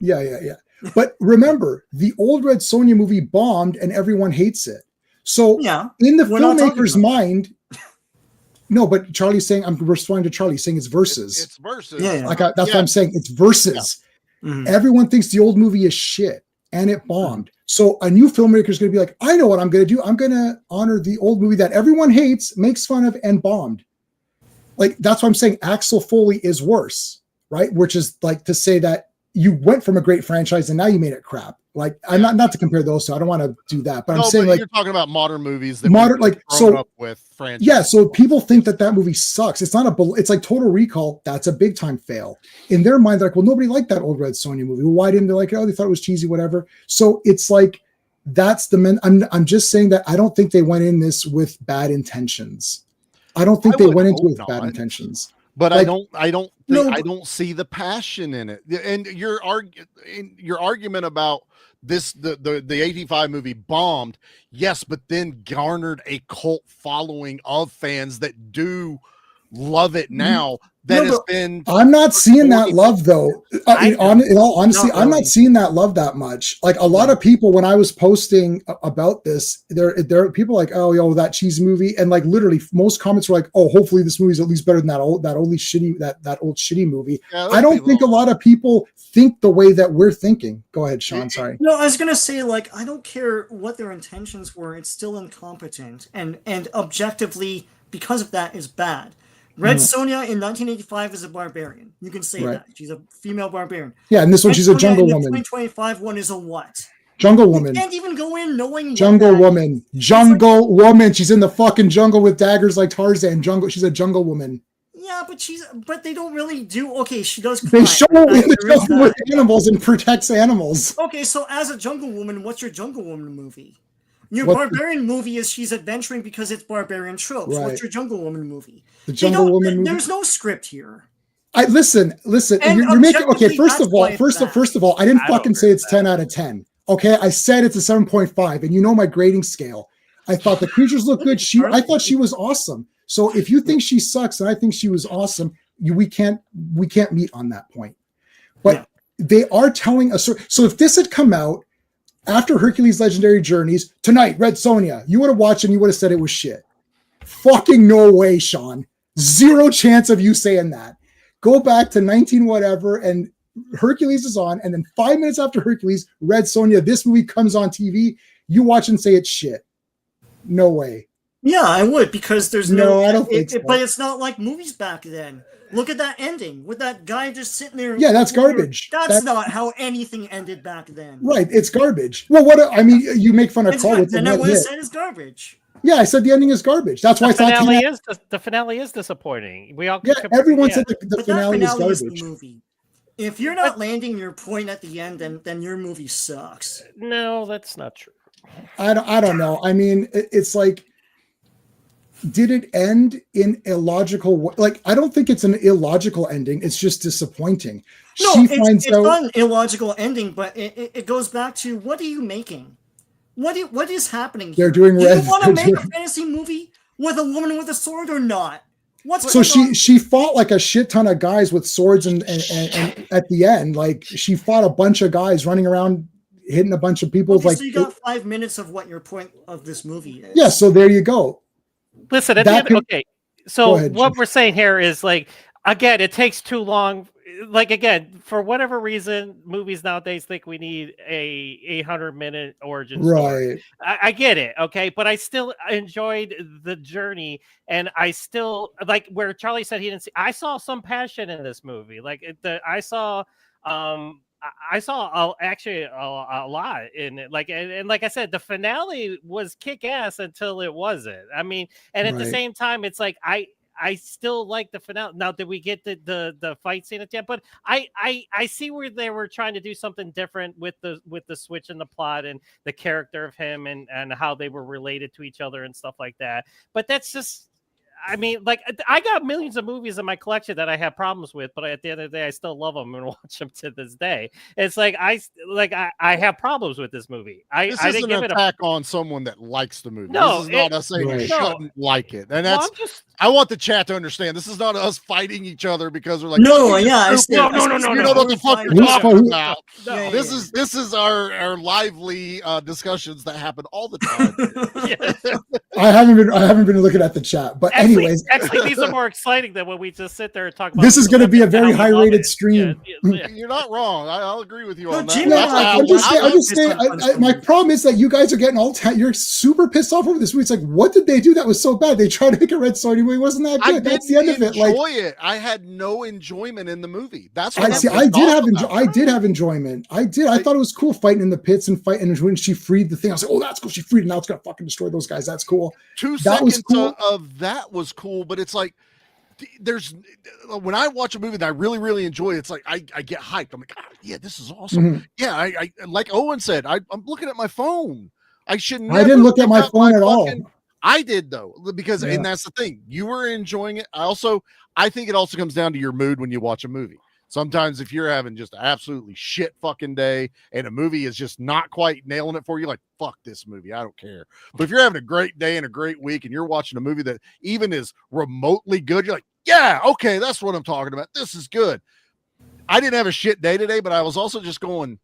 Yeah. But remember, the old Red Sonya movie bombed, and everyone hates it. So in the filmmaker's mind. No, but Charlie's saying, I'm responding to Charlie saying it's verses. It's verses. Yeah. That's what I'm saying. It's verses. Yeah. Mm-hmm. Everyone thinks the old movie is shit and it bombed. So a new filmmaker is going to be like, I know what I'm going to do. I'm going to honor the old movie that everyone hates, makes fun of, and bombed. Like, that's what I'm saying. Axel Foley is worse, right? Which is like to say that you went from a great franchise and now you made it crap. Like, I'm not to compare those two. I don't want to do that, but I'm saying like you're talking about modern movies that grown up with franchise. Yeah, so people think that movie sucks. It's not it's like Total Recall. That's a big time fail in their mind. They're like, well, nobody liked that old Red Sonya movie. Well, why didn't they like it? Oh, they thought it was cheesy, whatever. So it's like that's I'm just saying that I don't think they went in this with bad intentions. I don't think they went into it with bad intentions. But like, I don't see the passion in it. And your argument about this the 85 movie bombed, yes, but then garnered a cult following of fans that do love it now. I'm not seeing that love though. In all honesty, I'm not seeing that love that much. Like a lot of people, when I was posting about this, there are people like, oh, yo, that cheesy movie, and like literally most comments were like, oh, hopefully this movie's at least better than that old shitty movie. Yeah, I don't think a lot of people think the way that we're thinking. Go ahead, Sean. Sorry. No, I was gonna say, like, I don't care what their intentions were. It's still incompetent, and objectively, because of that, is bad. Red Sonya in 1985 is a barbarian. You can say that. She's a female barbarian. Yeah, and this one, she's a jungle woman. The 2025 one is a what? Jungle woman. You can't even go in knowing Jungle woman. Jungle woman. She's in the fucking jungle with daggers like Tarzan. She's a jungle woman. Yeah, but they don't really do. Okay, she does. They show in the jungle with animals and protects animals. Okay, so as a jungle woman, what's your jungle woman movie? Your barbarian movie is she's adventuring because it's barbarian tropes. Right. What's your Jungle Woman movie? The Jungle Woman movie? There's no script here. Listen. You're making okay. First of all, I didn't fucking say it's 10 out of 10. Okay, I said it's a 7.5, and you know my grading scale. I thought the creatures looked good. I thought she was awesome. So if you think she sucks and I think she was awesome, we can't meet on that point. But they are telling us. So if this had come out after Hercules Legendary Journeys, tonight, Red Sonya, you would have watched and you would have said it was shit. Fucking no way, Sean. Zero chance of you saying that. Go back to 19 whatever and Hercules is on, and then 5 minutes after Hercules, Red Sonya, this movie comes on TV, you watch and say it's shit. No way. Yeah, I would, because there's no I don't think so. But it's not like movies back then. Look at that ending with that guy just sitting there. Yeah, that's garbage. That's not how anything ended back then. Right, it's garbage. Well, you make fun of Carl. And what I said is garbage. Yeah, I said the ending is garbage. That's why the finale is disappointing. We all everyone said the finale is garbage. The movie. If you're not landing your point at the end, then your movie sucks. No, that's not true. I don't know. I mean, it's like, did it end in a logical way? Like, I don't think it's an illogical ending. It's just disappointing. No, it's not an illogical ending, but it goes back to, what are you making? What is happening here? They're doing Do you want to make a fantasy movie with a woman with a sword or not? She fought like a shit ton of guys with swords and at the end, like she fought a bunch of guys running around hitting a bunch of people. Okay, so you got 5 minutes of what your point of this movie is. Yeah, so there you go. Listen, okay. So ahead, what we're saying here is, like, again, it takes too long. Like, again, for whatever reason, movies nowadays think we need a 800-minute origin story. Right. I get it, okay, but I still enjoyed the journey, and I still like where Charlie said he didn't see. I saw some passion in this movie. Like I saw actually a lot in it. Like and like I said, the finale was kick ass until it wasn't. I mean, and at the same time, it's like I I still like the finale. Now, did we get the fight scene at the end? But I see where they were trying to do something different with the switch in the plot and the character of him and how they were related to each other and stuff like that. But that's just, I mean, like, I got millions of movies in my collection that I have problems with, but at the end of the day, I still love them and watch them to this day. It's like I have problems with this movie. This didn't isn't give an it attack on someone that likes the movie. No, this is not us saying you shouldn't like it, and that's. I want the chat to understand. This is not us fighting each other because we're like, no, yeah, no. You know what the fuck you're talking about. No. This is our lively discussions that happen all the time. I haven't been looking at the chat, but anyways, these are more exciting than when we just sit there and talk about. This is going to be a very high rated stream. Yeah. You're not wrong. I'll agree with you on that. Jimmy, I'm just saying. My problem is that you guys are getting you're super pissed off over this movie. It's like, what did they do that was so bad? They tried to make a Red Sonya movie. Wasn't that good? That's the end of it. Enjoy it. I had no enjoyment in the movie. That's what I did have enjoyment. I did. I thought it was cool fighting in the pits and fighting. And when she freed the thing, I was like, oh, that's cool. She freed it. Now it's gonna fucking destroy those guys. That's cool. 2 that seconds was cool. of that was cool, but it's like there's when I watch a movie that I really, really enjoy, it's like I get hyped. I'm like, yeah, this is awesome. Mm-hmm. Yeah, I like Owen said, I'm looking at my phone. I shouldn't. I didn't look at my phone at all. I did though, because and that's the thing. You were enjoying it. I think it also comes down to your mood when you watch a movie. Sometimes if you're having just an absolutely shit fucking day and a movie is just not quite nailing it for you, like, fuck this movie, I don't care. But if you're having a great day and a great week and you're watching a movie that even is remotely good, you're like, yeah, okay, that's what I'm talking about. This is good. I didn't have a shit day today, but I was also just going,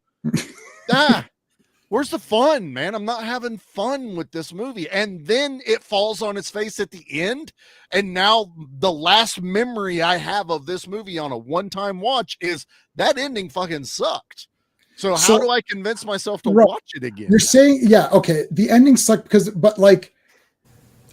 where's the fun, man? I'm not having fun with this movie. And then it falls on its face at the end. And now the last memory I have of this movie on a one-time watch is that ending fucking sucked. So how do I convince myself to watch it again? You're saying, yeah, okay, the ending sucked but like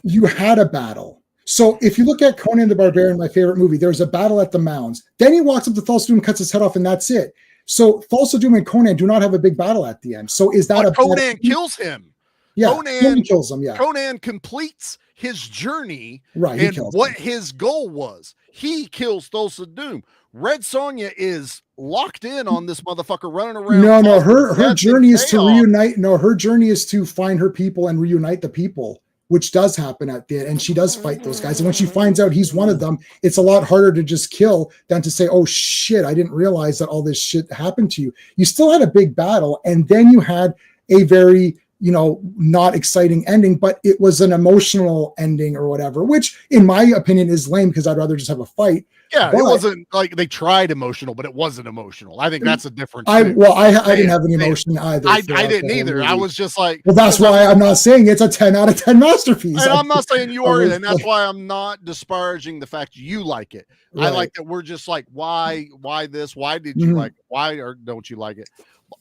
you had a battle. So if you look at Conan the Barbarian, my favorite movie, there's a battle at the mounds. Then he walks up to Thulsa Doom, cuts his head off, and that's it. So Thulsa Doom and Conan do not have a big battle at the end. So is that Conan kills him? Yeah, Conan kills him. Yeah, Conan completes his journey. Right, and what his goal was. He kills Thulsa Doom. Red Sonya is locked in on this motherfucker running around. No, her journey is to reunite. No, her journey is to find her people and reunite the people, which does happen at the end, and she does fight those guys. And when she finds out he's one of them, it's a lot harder to just kill than to say, oh shit, I didn't realize that all this shit happened to you. You still had a big battle, and then you had a very, not exciting ending, but it was an emotional ending or whatever, which in my opinion is lame because I'd rather just have a fight. Yeah, it wasn't like they tried emotional, but it wasn't emotional. I think that's a difference. I didn't have any emotion either. I didn't either. I was just like, well, that's why I'm not saying it's a 10 out of 10 masterpiece. And I'm not saying you are, and that's why I'm not disparaging the fact you like it. Right. I like that we're just like, why this? Why did you like? Why or don't you like it?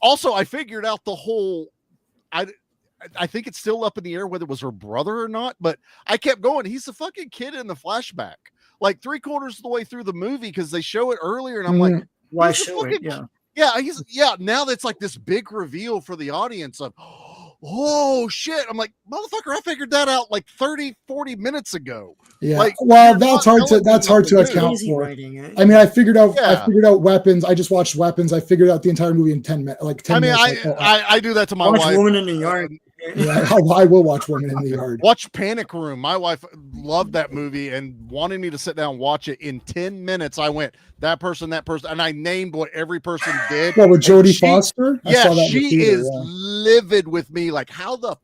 Also, I figured out the whole. I think it's still up in the air whether it was her brother or not, but I kept going. He's a fucking kid in the flashback. Like 3/4 of the way through the movie because they show it earlier, and I'm like, why show it? Yeah. Now that's like this big reveal for the audience of, oh shit. I'm like, motherfucker, I figured that out like 30-40 minutes ago. Yeah. Like, well, that's hard to account for. I mean, I figured out Weapons. I just watched Weapons. I figured out the entire movie in 10 minutes. Like 10 minutes. I do that to my wife. Woman in the Yard. Yeah, I will watch Woman in the Yard. Watch Panic Room. My wife loved that movie and wanted me to sit down and watch it. In 10 minutes, I went, that person, and I named what every person did. What, with Jodie Foster? She is livid with me. Like, how the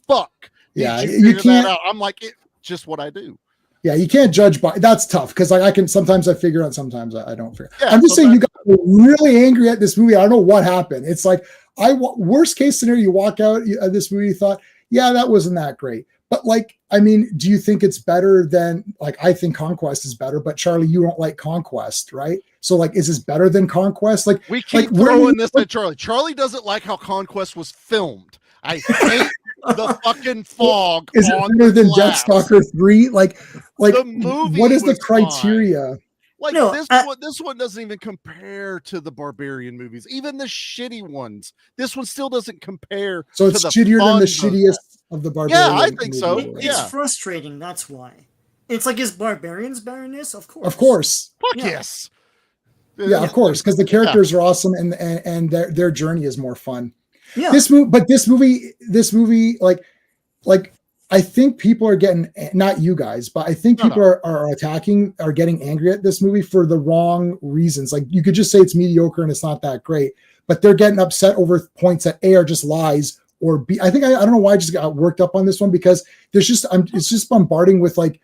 fuck did you figure that out? I'm like, it's just what I do. Yeah, you can't judge by that's tough because I can sometimes I figure out, sometimes I don't figure. Yeah, I'm just saying you got really angry at this movie. I don't know what happened. It's like worst case scenario, you walk out of this movie, you thought, yeah, that wasn't that great. But like, I mean, do you think it's better than I think Conquest is better, but Charlie, you don't like Conquest, right? So like, is this better than Conquest? Like we keep throwing this at Charlie. Charlie doesn't like how Conquest was filmed. I hate the fucking fog. Is it better than Deathstalker 3? Like the movie, what is the criteria? Fine. Like this one doesn't even compare to the Barbarian movies, even the shitty ones. This one still doesn't compare. So it's shittier than the shittiest of the Barbarian. Yeah, I think so. It's frustrating. That's why. It's like his barbarians baroness, of course. Of course. Fuck yes. Yeah, of course, because the characters are awesome and their journey is more fun. Yeah. This movie, like I think people are getting, not you guys, but I think people are getting angry at this movie for the wrong reasons. Like you could just say it's mediocre and it's not that great, but they're getting upset over points that A are just lies, or B. I don't know why I just got worked up on this one, because it's just bombarding with like,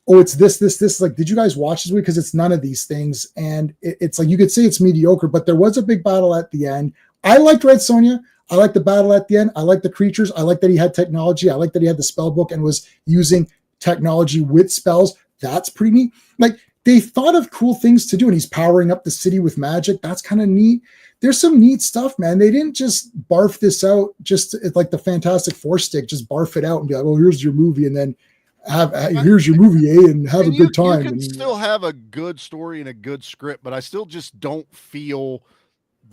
oh, it's this. Like, did you guys watch this movie? Because it's none of these things. And it's like, you could say it's mediocre, but there was a big battle at the end. I liked Red Sonya. I like the battle at the end. I like the creatures. I like that he had technology. I like that he had the spell book and was using technology with spells. That's pretty neat. Like, they thought of cool things to do, and he's powering up the city with magic. That's kind of neat. There's some neat stuff, man. They didn't just barf this out, just like the Fantastic Four stick, just barf it out and be like, oh, here's your movie, and then here's your movie, and have a good time. You can still have a good story and a good script, but I still just don't feel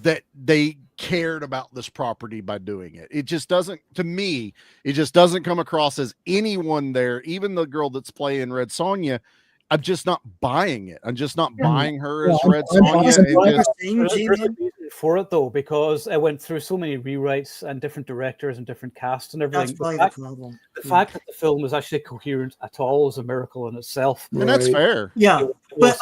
that they cared about this property by doing it. It just doesn't, to me, it just doesn't come across as anyone there, even the girl that's playing Red Sonya. I'm just not buying it. I'm just not buying her as Red Sonya. For it though, because it went through so many rewrites and different directors and different casts and everything. That's probably the problem. The fact that the film was actually coherent at all is a miracle in itself. And that's fair. Yeah, but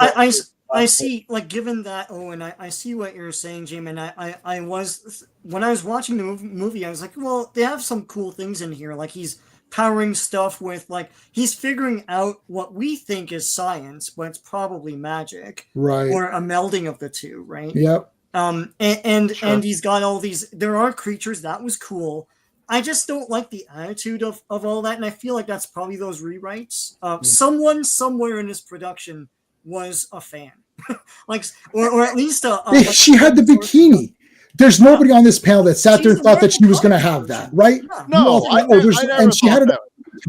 I see, like, given that, and I see what you're saying, Jim, and I was, when I was watching the movie, I was like, well, they have some cool things in here, like he's powering stuff with, like, he's figuring out what we think is science, but it's probably magic, right? Or a melding of the two, right? Yep. And he's got all these, there are creatures, that was cool. I just don't like the attitude of all that, and I feel like that's probably those rewrites. Someone somewhere in this production was a fan. Like, or at least she had the bikini. There's nobody on this panel that sat there and thought that she was going to have that, right? Yeah. No, and she had it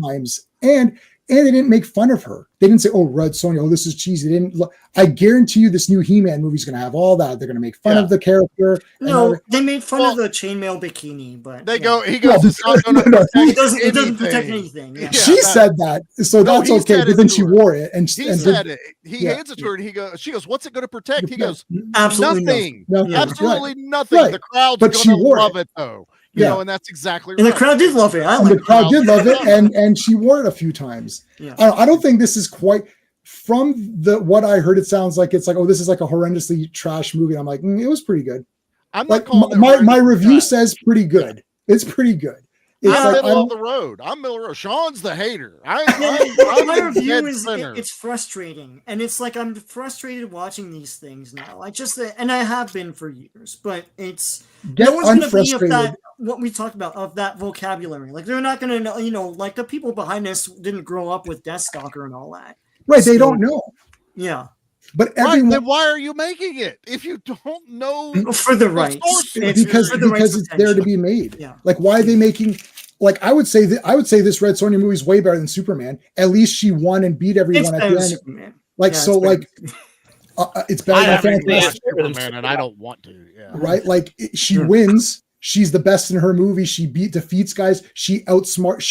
times, and they didn't make fun of her. They didn't say, "Oh, Red Sonya, oh, this is cheesy." They didn't. I guarantee you, this new He-Man movie is going to have all that. They're going to make fun of the character. No, they made fun of the chainmail bikini, but they go. He goes. It doesn't protect anything. Yeah. She said that, so that's okay. But then she wore it, and he said it. He hands it to her, and he goes. She goes, "What's it going to protect?" He goes, "Absolutely nothing. Absolutely nothing." Right. The crowd's going to love it, though. You know, and that's exactly right. And the crowd did love it. The crowd did love it, and she wore it a few times. Yeah. I don't think this is quite, from what I heard, it sounds like it's like, oh, this is like a horrendously trash movie. I'm like, it was pretty good. I'm like, not my review says pretty good. It's pretty good. It's I'm middle of the road. I'm middle of the road. Sean's the hater. My review is it's frustrating, and it's like I'm frustrated watching these things now. And I have been for years, but it's no one's going to be of that, what we talked about, of that vocabulary. Like, they're not going to know, like the people behind us didn't grow up with Deathstalker and all that. Right? They don't know. Yeah. But everyone, then why are you making it if you don't know for the rights? Because it's there to be made. Yeah. Like, why are they making? Like, I would say this Red Sonya movie is way better than Superman. At least she won and beat everyone at the end. Superman. Like, so like, it's better than Superman, and I don't want to. Yeah. Right? Like, she wins. She's the best in her movie. She defeats guys. She outsmarts.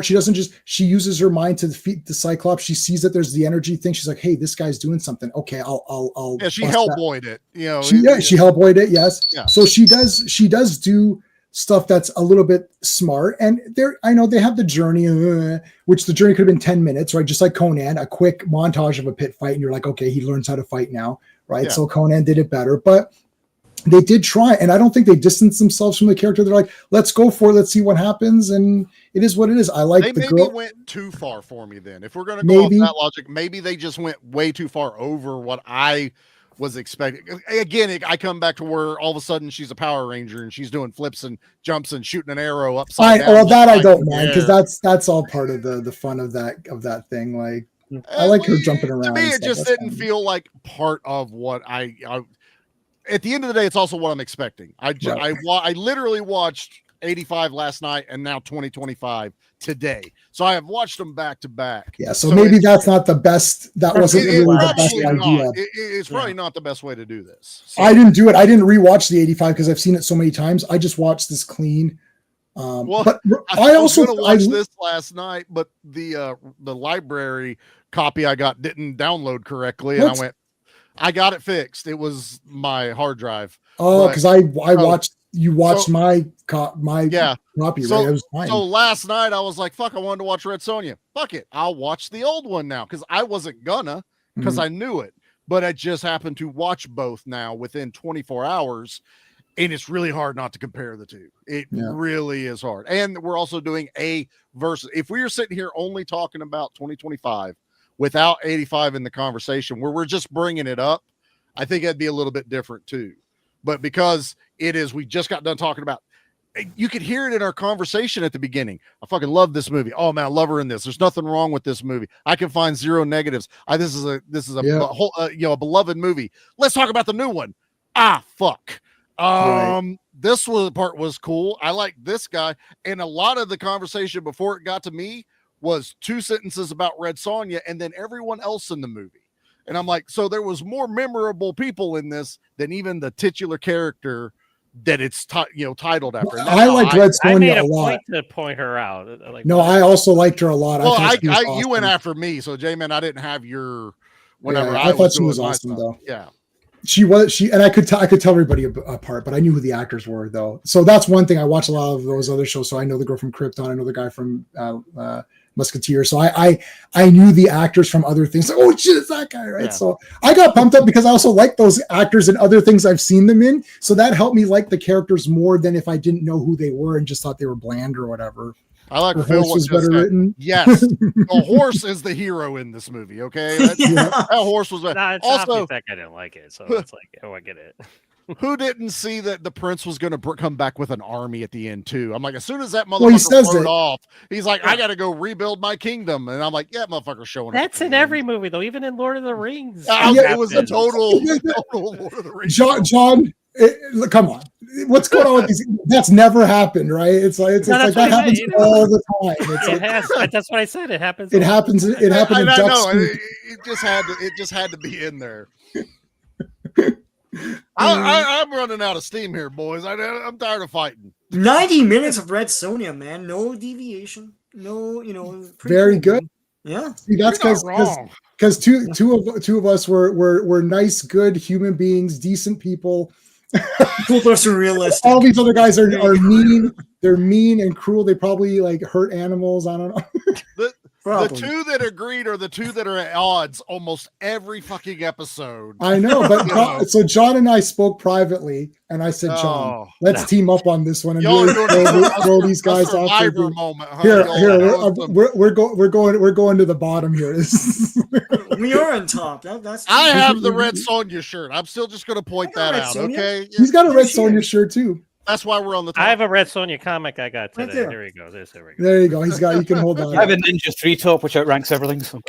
She doesn't just, she uses her mind to defeat the Cyclops. She sees that there's the energy thing. She's like, hey, this guy's doing something. Okay, I'll. Yeah, she Hellboyed it. You know. She Hellboyed it. Yes. Yeah. So she does do stuff that's a little bit smart. And I know they have the journey, which the journey could have been 10 minutes, right? Just like Conan, a quick montage of a pit fight, and you're like, okay, he learns how to fight now, right? Yeah. So Conan did it better, but they did try, and I don't think they distanced themselves from the character. They're like, let's go for it. Let's see what happens. And it is what it is. I like the girl. They went too far for me then. If we're going to go off that logic, maybe they just went way too far over what I was expecting. Again, I come back to where all of a sudden she's a Power Ranger and she's doing flips and jumps and shooting an arrow upside down. Well, that I don't mind, because that's all part of the fun of that thing. Like, I like her jumping around. To me, it just didn't feel like part of what I at the end of the day, it's also what I'm expecting. I literally watched 85 last night and now 2025 today. So I have watched them back to back. Yeah. So maybe that's not the best. That wasn't really the best idea. It's probably not the best way to do this. So. I didn't do it. I didn't rewatch the 85 because I've seen it so many times. I just watched this clean But I also watched this last night, but the library copy I got didn't download correctly, and I went, I got it fixed. It was my hard drive. Oh, because I watched my copy, right? It was fine. So last night I was like, fuck, I wanted to watch Red Sonya. Fuck it, I'll watch the old one now, because I wasn't gonna, because I knew it, but I just happened to watch both now within 24 hours. And it's really hard not to compare the two. It really is hard. And we're also doing a versus. If we are sitting here only talking about 2025 without 85 in the conversation, where we're just bringing it up, I think it'd be a little bit different too. But because it is, we just got done talking about, you could hear it in our conversation at the beginning. I fucking love this movie. Oh man, I love her in this. There's nothing wrong with this movie. I can find zero negatives. This is a whole, a beloved movie. Let's talk about the new one. Fuck. This part was cool. I like this guy, and a lot of the conversation before it got to me was 2 sentences about Red Sonya and then everyone else in the movie. And I'm like, so there was more memorable people in this than even the titular character that it's titled after. I liked Red Sonya a lot. Point to point her out. I also liked her a lot. Well, awesome. You went after me, so J-Man, I didn't have your. Whenever I thought she was awesome though. Yeah. She and I could tell everybody apart, but I knew who the actors were though. So that's one thing. I watch a lot of those other shows, so I know the girl from Krypton, I know the guy from Musketeer. So I knew the actors from other things. Like, oh shit, it's that guy, right? Yeah. So I got pumped up because I also like those actors and other things I've seen them in. So that helped me like the characters more than if I didn't know who they were and just thought they were bland or whatever. I like Phil was better written. Yes, a horse is the hero in this movie. Okay, that horse was better. Nah, also, I didn't like it, so it's like, I get it. Who didn't see that the prince was going to come back with an army at the end too? I'm like, as soon as that motherfucker rode off, he's like, I got to go rebuild my kingdom, and I'm like, yeah, motherfucker's showing. That's in every movie though, even in Lord of the Rings. It was a total Lord of the Rings. John. Come on, what's going on with these? That's never happened, right? It's like that happens all the time. That's what I said. It happens. It happens. It happened. I know. It just had to be in there. I'm running out of steam here, boys. I'm tired of fighting. 90 minutes of Red Sonya, man. No deviation. No, very good. Yeah. See, that's because two of us were nice, good human beings, decent people. Both of us are realistic. All these other guys are mean. They're mean and cruel. They probably hurt animals. I don't know. The two that agreed are the two that are at odds almost every fucking episode. I know, but so John and I spoke privately, and I said, John, let's team up on this one and really throw these guys off. Moment, huh? We're going to the bottom here. We are on top. That's. I have the Red Sonya shirt. I'm still just going to point that out. Sonya. Okay, he's got a Red Sonya shirt too. That's why we're on the top. I have a Red Sonya comic I got today. Right there we go. There you go. You can hold on. I have a Ninja 3 top, which outranks everything. So.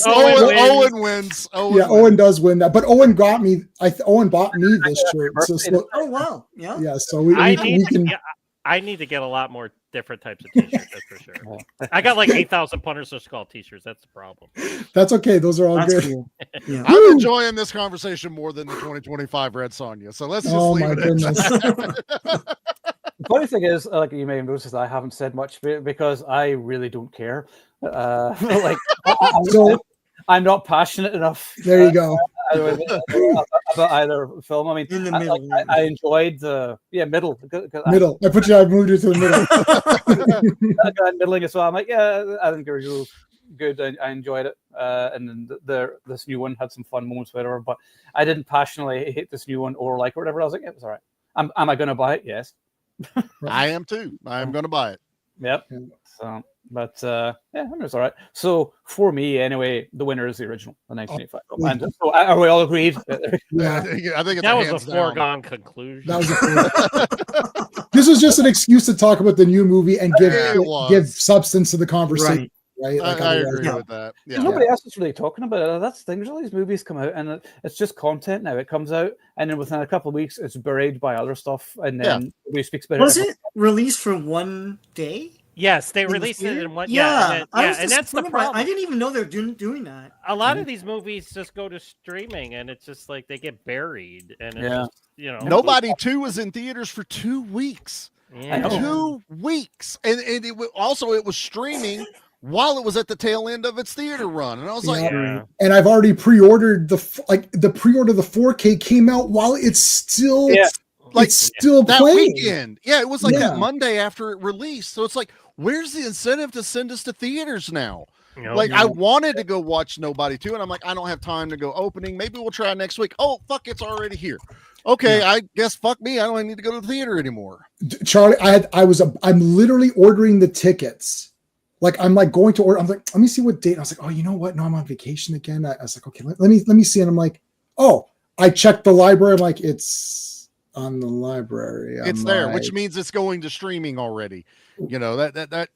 Owen wins. Owen does win that. But Owen got me. Owen bought me this shirt. Oh wow! Yeah. Yeah. So I need to get a lot more different types of t-shirts. That's for sure. I got like 8,000 Punisher Skull t-shirts. That's the problem. That's okay. Those are all good. Cool. Yeah. I'm enjoying this conversation more than the 2025 Red Sonya. So let's just leave it. The funny thing is, like you may have noticed, I haven't said much because I really don't care. I'm not passionate enough. There you go. About either film. I mean, in the middle. I enjoyed the middle. Middle. I moved it to the middle. I got middling as well. I'm like, I think it was good. I enjoyed it. And then this new one had some fun moments, whatever. But I didn't passionately hate this new one or like or whatever. I was like, it was all right. Am I going to buy it? Yes. I am too. I am going to buy it. Yep. So. But it was all right. So for me, anyway, the winner is the original, the 1985 film. And so are we all agreed? Yeah, I think that was a foregone conclusion. This is just an excuse to talk about the new movie and give substance to the conversation. Right? I agree with that. Yeah. Nobody else is really talking about it. That's the thing. There's all these movies come out, and it's just content now. It comes out, and then within a couple of weeks, it's buried by other stuff, and then nobody speaks about it. Was it released for one day? Yes, they released it in one. Yeah, and that's the problem. I didn't even know they're doing that. A lot of these movies just go to streaming, and it's just like they get buried, and it's just, Nobody 2 was in theaters for 2 weeks. Yeah. 2 weeks, and it was streaming while it was at the tail end of its theater run, and I was like, and I've already pre-ordered the pre-order of the 4K came out while it's still still that playing. weekend. Yeah, it was like that Monday after it released. So it's like, where's the incentive to send us to theaters now? I wanted to go watch Nobody 2, and I'm like, I don't have time to go opening. Maybe we'll try next week. Oh, fuck, it's already here. Okay, I guess fuck me. I don't need to go to the theater anymore. Charlie, I'm literally ordering the tickets. Like I'm like going to order. I'm like, let me see what date. I was like, oh, you know what? No, I'm on vacation again. I was like, okay, let me see. And I'm like, oh, I checked the library. I'm like, it's on the library. It's there, which means it's going to streaming already. You know, that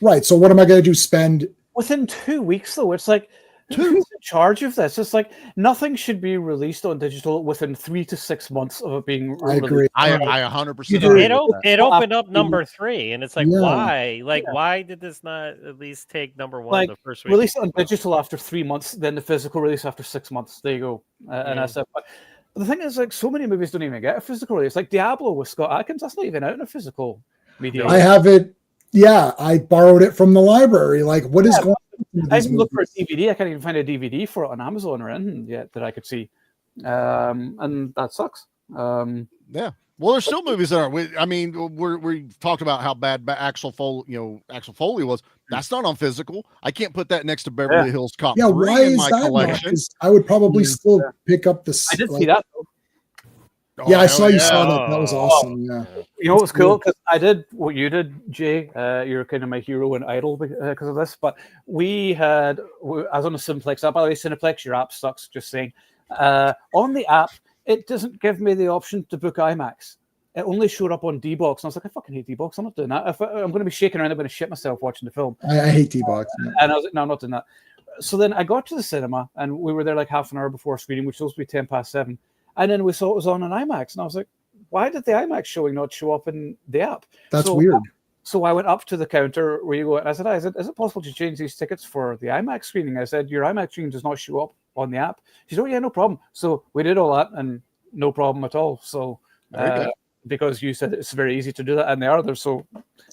right. So what am I going to do? Spend within 2 weeks though? It's like, who's in charge of this? It's like nothing should be released on digital within 3 to 6 months of it being released. I agree. I 100% agree. It opened up number 3, and it's like, why? Like, why did this not at least take number 1 the first week? Release it on digital after 3 months, then the physical release after 6 months. There you go. And that's it. But the thing is, like, so many movies don't even get a physical release. Like Diablo with Scott Adkins, that's not even out in a physical medium. I have it. Yeah, I borrowed it from the library. Like, what is going on? I even looked for a DVD. I can't even find a DVD for it on Amazon or anything yet that I could see, and that sucks. Yeah. Well, there's still movies that are. We talked about how bad Axel Foley was. That's not on physical. I can't put that next to Beverly Hills Cop 3 why in is my that collection. I would probably still pick up the. I did see that though. Yeah, I saw you saw that. That was awesome. Yeah. You know what's cool? Because I did what you did, Jay. You're kind of my hero and idol because of this. But I was on a Cineplex app. By the way, Cineplex, your app sucks. Just saying. On the app, it doesn't give me the option to book IMAX. It only showed up on D-Box. And I was like, I fucking hate D-Box. I'm not doing that. If I'm going to be shaking around, I'm going to shit myself watching the film. I hate D-Box. And I was like, no, I'm not doing that. So then I got to the cinema, and we were there like half an hour before screening, which was supposed to be 7:10. And then we saw it was on an IMAX. And I was like, why did the IMAX showing not show up in the app? That's weird. So I went up to the counter where you go, and I said, is it possible to change these tickets for the IMAX screening? I said, your IMAX screening does not show up on the app. She said, oh, yeah, no problem. So we did all that, and no problem at all. So because you said it's very easy to do that, and they are. So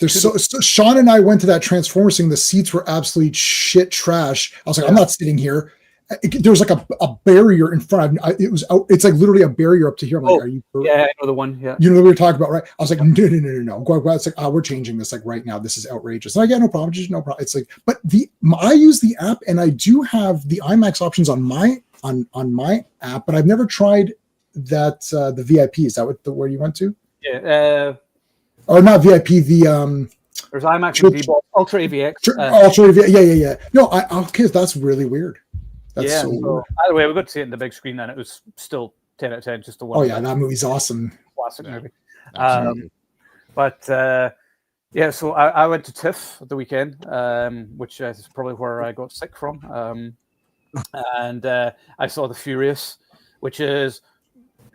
Sean and I went to that Transformers thing. The seats were absolute shit trash. I was like, I'm not sitting here. There was like a barrier in front. It's like literally a barrier up to here. I'm like, are you? Yeah, I know the one. Yeah, you know what we were talking about, right? I was like, no. It's like, we're changing this like right now. This is outrageous. And I get no problem. Just no problem. It's like, but I use the app, and I do have the IMAX options on my app, but I've never tried that the VIP. Is that where you went to? Yeah. Or not VIP. The there's IMAX and D-Box, Ultra AVX. Ultra AVX. Yeah. No, okay, that's really weird. That's so weird. Either way, we got to see it in the big screen, and it was still 10 out of 10. Just a one. Oh yeah, that movie's awesome. Classic movie. So I went to TIFF the weekend, which is probably where I got sick from. And I saw The Furious, which is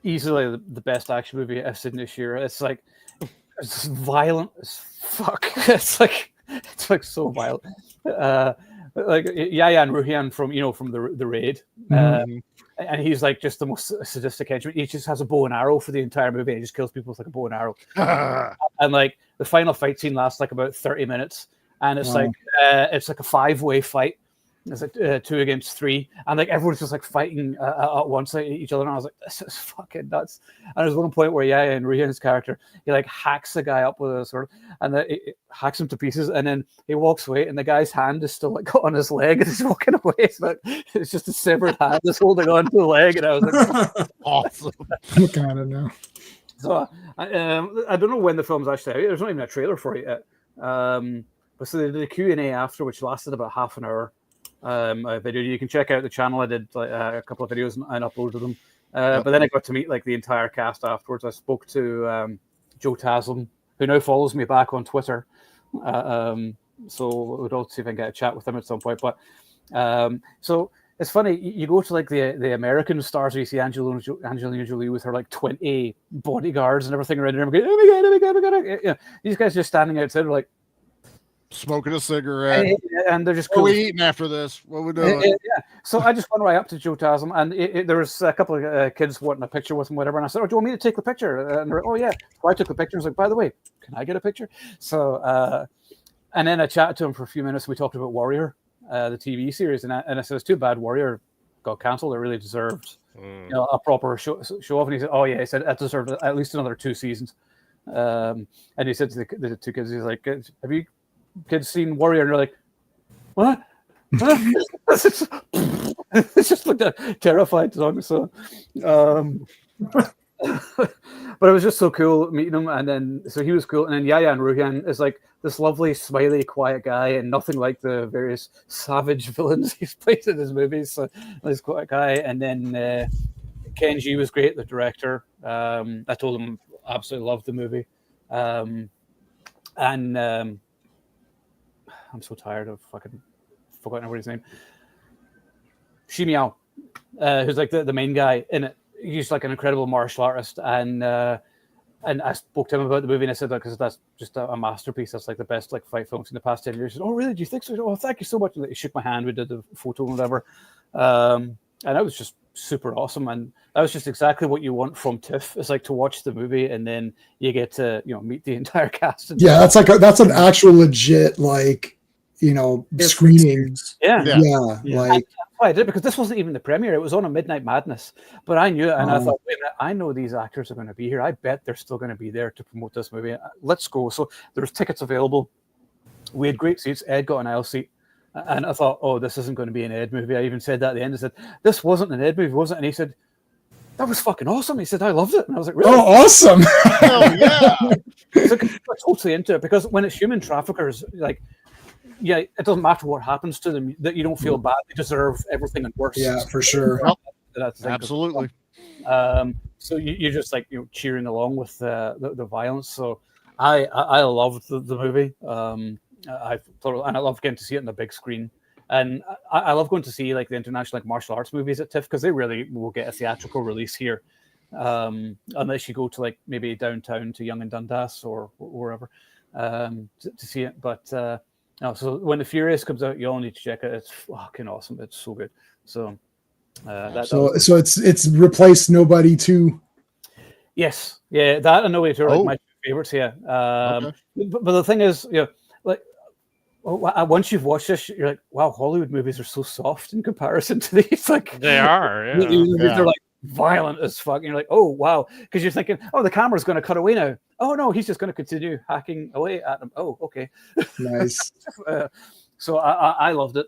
easily the best action movie I've seen this year. It's like it's violent as fuck. It's like so violent. Like Yaya and Ruhian from the Raid, and he's like just the most sadistic henchman. He just has a bow and arrow for the entire movie. And he just kills people with like a bow and arrow. And like the final fight scene lasts like about 30 minutes, and it's like a 5-way fight. It's like 2 against 3, and like everyone's just like fighting at once like each other. And I was like, this is fucking nuts. And there's one point where Yaya and Ruhian's character, he like hacks the guy up with a sword, and it hacks him to pieces, and then he walks away, and the guy's hand is still like on his leg, and he's walking away. So it's just a severed hand that's holding on to the leg, and I was like, awesome. I kind of know. So I don't know when the film's actually out. There's not even a trailer for it yet. But so they did a Q&A after, which lasted about half an hour. A video you can check out the channel. I did like a couple of videos and uploaded them. But then I got to meet like the entire cast afterwards. I spoke to Joe Taslim, who now follows me back on Twitter. So we'd all see if I can get a chat with him at some point. But so it's funny, you go to like the American stars, you see Angelina Jolie with her like 20 bodyguards and everything around her. Going, oh my god. Yeah. These guys just standing outside, like, smoking a cigarette. And they're just cool. What are we eating after this? What are we doing? Yeah. So I just went right up to Joe Taslim, and there was a couple of kids wanting a picture with him, whatever. And I said, "Oh, do you want me to take the picture?" And they're like, "Oh yeah." So I took the picture. I was like, "By the way, can I get a picture?" So and then I chatted to him for a few minutes. We talked about Warrior, the TV series, and I said, "It's too bad Warrior got cancelled. It really deserved a proper show off." And he said, "Oh yeah," he said, "It deserved at least another 2 seasons." And he said to the 2 kids, he's like, "Have you kids seen Warrior?" And they're like, "What?" It's just like a terrified song. So, but it was just so cool meeting him. And then, so he was cool. And then Yahya and Ruhian is like this lovely, smiley, quiet guy, and nothing like the various savage villains he's played in his movies. So, this quiet guy. And then Kenji was great, the director. I told him absolutely loved the movie. And I'm so tired of fucking forgotten everybody's name. Shimiao, who's like the main guy in it. He's like an incredible martial artist, and I spoke to him about the movie, and I said that because that's just a masterpiece. That's like the best like fight films in the past 10 years. He said, "Oh, really? Do you think so?" "Oh, thank you so much." And he shook my hand. We did the photo and whatever, and that was just super awesome. And that was just exactly what you want from TIFF. It's like to watch the movie, and then you get to meet the entire cast. Yeah, that's an actual legit like screening. Yeah. Like I did, because this wasn't even the premiere. It was on a Midnight Madness, but I knew it, and I thought, wait a minute, I know these actors are going to be here. I bet they're still going to be there to promote this movie. Let's go. So there's tickets available. We had great seats. Ed got an aisle seat, and I thought, oh, this isn't going to be an Ed movie. I even said that at the end. I said, this wasn't an Ed movie, was it? And he said, that was fucking awesome. He said, I loved it. And I was like, really? Oh, awesome. Oh, yeah. So I'm totally into it, because when it's human traffickers, like, yeah, it doesn't matter what happens to them, that you don't feel bad. They deserve everything and worse. Yeah, for sure. Absolutely. So you're just like cheering along with the violence. So I loved the movie. I love getting to see it on the big screen, and I love going to see like the international like martial arts movies at TIFF, because they really will get a theatrical release here, unless you go to like maybe downtown to Yonge and Dundas or wherever to see it. But no, so when The Furious comes out, you all need to check it. It's fucking awesome. It's so good. So, so it's replaced Nobody 2. Yes, yeah, that and No Way to are like my favorites. Yeah, okay. but the thing is, like once you've watched this, you're like, wow, Hollywood movies are so soft in comparison to these. Like they are. Yeah. They're like violent as fuck. And you're like, oh wow, because you're thinking, oh, the camera's going to cut away now. Oh no, he's just going to continue hacking away at them. Oh, okay, nice. So I loved it.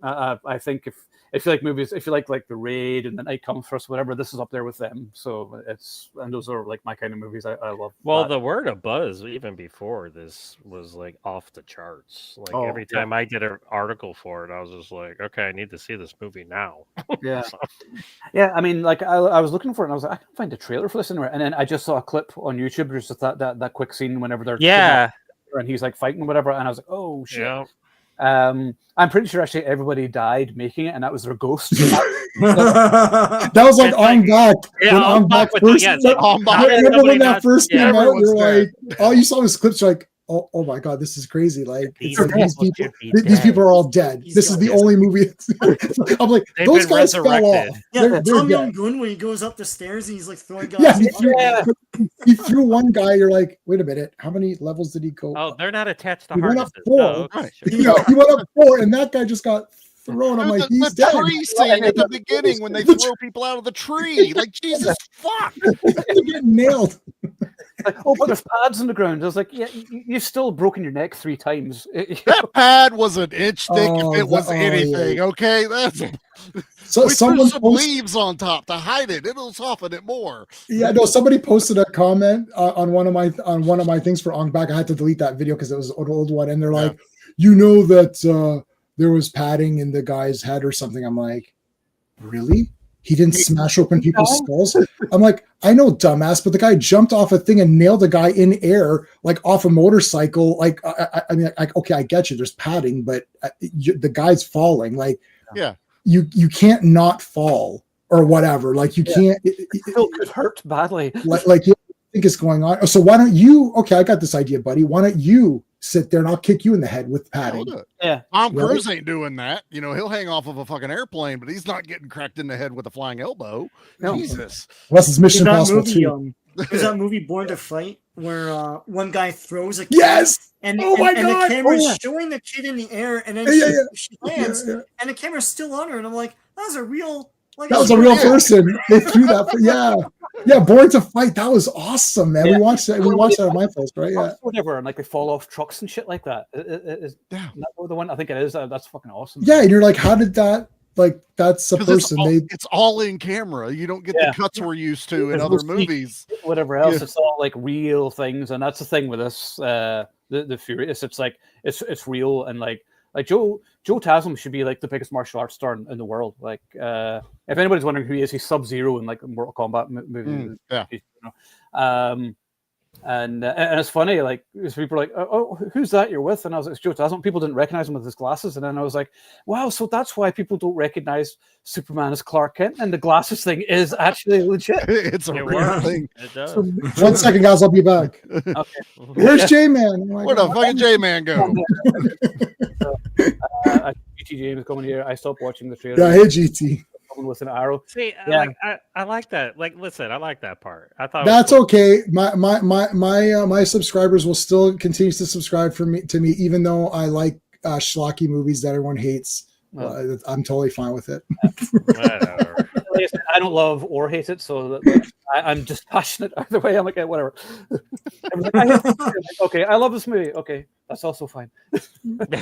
I think if you like movies, if you like The Raid and The Night Comes First, whatever, this is up there with them. So those are like my kind of movies. I love. Well, the word of buzz even before this was like off the charts. Like every time I did an article for it, I was just like, okay, I need to see this movie now. Yeah, yeah. I mean, like I was looking for it, and I was like, I can't find a trailer for this anywhere. And then I just saw a clip on YouTube. There's just that quick scene whenever they're and he's like fighting whatever, and I was like, oh shit. Yeah. I'm pretty sure actually everybody died making it, and that was their ghost. That was like On Back. Yeah, On Back first. Remember when that first came out? You're like, all you saw was clips. You're like, oh my god, this is crazy. Like these people are all dead. This is the only movie. I'm like, those guys fell off. Yeah, Tom Young-gun when he goes up the stairs and he's like throwing guys. He threw one guy. You're like, wait a minute, how many levels did he go? Oh, they're not attached to he went up 4. Oh, okay. He went up 4, and that guy just got thrown. I'm like, he's dead. The tree scene at the beginning when they throw people out of the tree. Like, Jesus fuck. They're getting nailed. Like, oh, but there's pads on the ground. I was like, yeah, you've still broken your neck 3 times. That pad was an inch thick if it was anything. Yeah. Okay, that's so. Someone put some leaves on top to hide it. It'll soften it more. Yeah, no. Somebody posted a comment on one of my things for On Back. I had to delete that video because it was an old one, and they're like, that there was padding in the guy's head or something. I'm like, really? He didn't smash open people's skulls. I'm like, I know, dumbass, but the guy jumped off a thing and nailed a guy in air, like off a motorcycle. Like, I mean, okay, I get you. There's padding, but the guy's falling. Like, yeah, you can't not fall or whatever. Like, you can't. It still could hurt badly. Like you think is going on. So why don't you? Okay, I got this idea, buddy. Why don't you sit there and I'll kick you in the head with Yeah, padding. we'll do it. Yeah. Tom Right? Cruise ain't doing that. You know, he'll hang off of a fucking airplane, but he's not getting cracked in the head with a flying elbow. No. Jesus. Unless it's Mission Impossible movie, 2. Is that movie Born to Fight where one guy throws a kid Yes! and, Oh my and the God! camera's Oh, yeah. showing the kid in the air and then Yeah, she lands Yeah. and the camera's still on her and I'm like, that was a real That was a real person. They threw that. Yeah. Born to Fight. That was awesome, man. Yeah. We watched that. We watched that at my place, right? Yeah. Whatever, and like they fall off trucks and shit like that. Is that the one? I think it is. That's fucking awesome. Yeah, and you're like, how did that? Like, that's a person. It's all in camera. You don't get the cuts we're used to in other movies. Whatever else, it's all like real things, and that's the thing with this. The Furious, it's like it's real, and like Joe Taslim should be like the biggest martial arts star in the world. Like, if anybody's wondering who he is, he's Sub-Zero in like a Mortal Kombat movie. You know? And it's funny, like people are like, oh, who's that you're with? And I was like, it's Joe Taslim. People didn't recognize him with his glasses, and then I was like, wow, so that's why people don't recognize Superman as Clark Kent, and the glasses thing is actually legit. It's a real thing. It does. 1 second, guys. I'll be back. Okay. Where's J-Man? Where the fucking J-Man go? GT James coming here. I stopped watching the trailer. Yeah, hey GT. Someone with an arrow. See, Yeah. I like that. Like, listen, I like that part. I thought That's okay. My subscribers will still continue to subscribe to me, even though I like schlocky movies that everyone hates. I'm totally fine with it. Whatever. I don't love or hate it, so I'm just passionate either way. I'm like, whatever. Like, okay, I love this movie. Okay, that's also fine.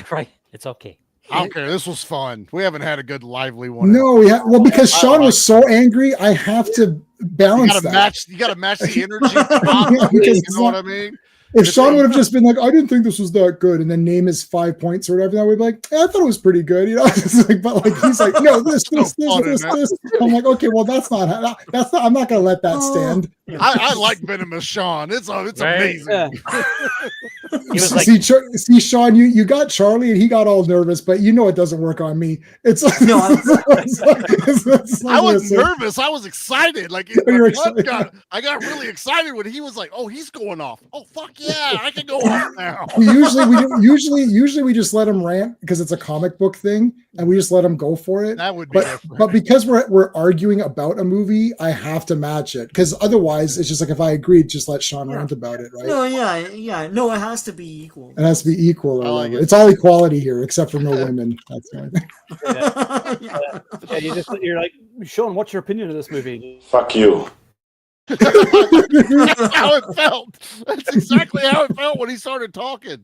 Right. It's okay. I don't care. This was fun. We haven't had a good lively one. No, because Sean was so angry, I have to balance that. You gotta match the energy. You know what I mean? If Sean would have just been like, I didn't think this was that good, and then name his 5 points or whatever, I would be like, I thought it was pretty good, you know. But like he's like, no, this. I'm like, okay, well that's not. I'm not gonna let that stand. I like Venomous Sean. It's amazing. Yeah. He was like, see, Sean, you got Charlie, and he got all nervous, but you know it doesn't work on me. It's like, No, I was nervous. I was excited. Like I got really excited when he was like, "Oh, he's going off. Oh, fuck yeah, I can go off now." Usually we just let him rant because it's a comic book thing, and we just let him go for it. That would be but because we're arguing about a movie, I have to match it because otherwise it's just like if I agreed, just let Sean rant about it, right? No, yeah. No, it has to be equal. It has to be equal. Like it's all equality here, except for no women. That's right. Yeah, you're like, Sean, what's your opinion of this movie? Fuck you. That's how it felt. That's exactly how it felt when he started talking.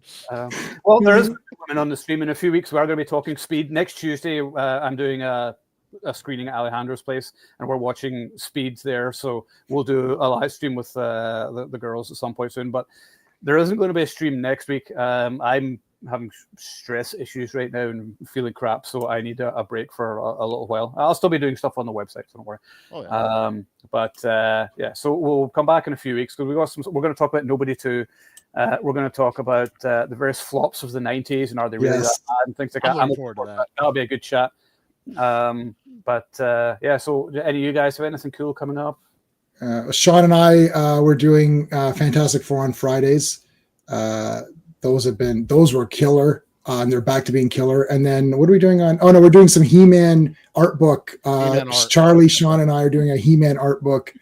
Well, there is women on the stream in a few weeks. We are going to be talking Speed next Tuesday. I'm doing a screening at Alejandro's place, and we're watching Speeds there. So we'll do a live stream with the girls at some point soon. But there isn't going to be a stream next week. I'm having stress issues right now and feeling crap, so I need a break for a little while. I'll still be doing stuff on the website, so don't worry. Oh, yeah. But so we'll come back in a few weeks because we're going to talk about Nobody 2. We're going to talk about the various flops of the 90s and are they really that bad and things like that. I'm looking forward to that. That'll be a good chat. So any of you guys have anything cool coming up? Sean and I were doing Fantastic Four on Fridays. Those were killer, and they're back to being killer. And then what are we doing on? Oh no, we're doing some He-Man art book. Charlie, Sean, and I are doing a He-Man art book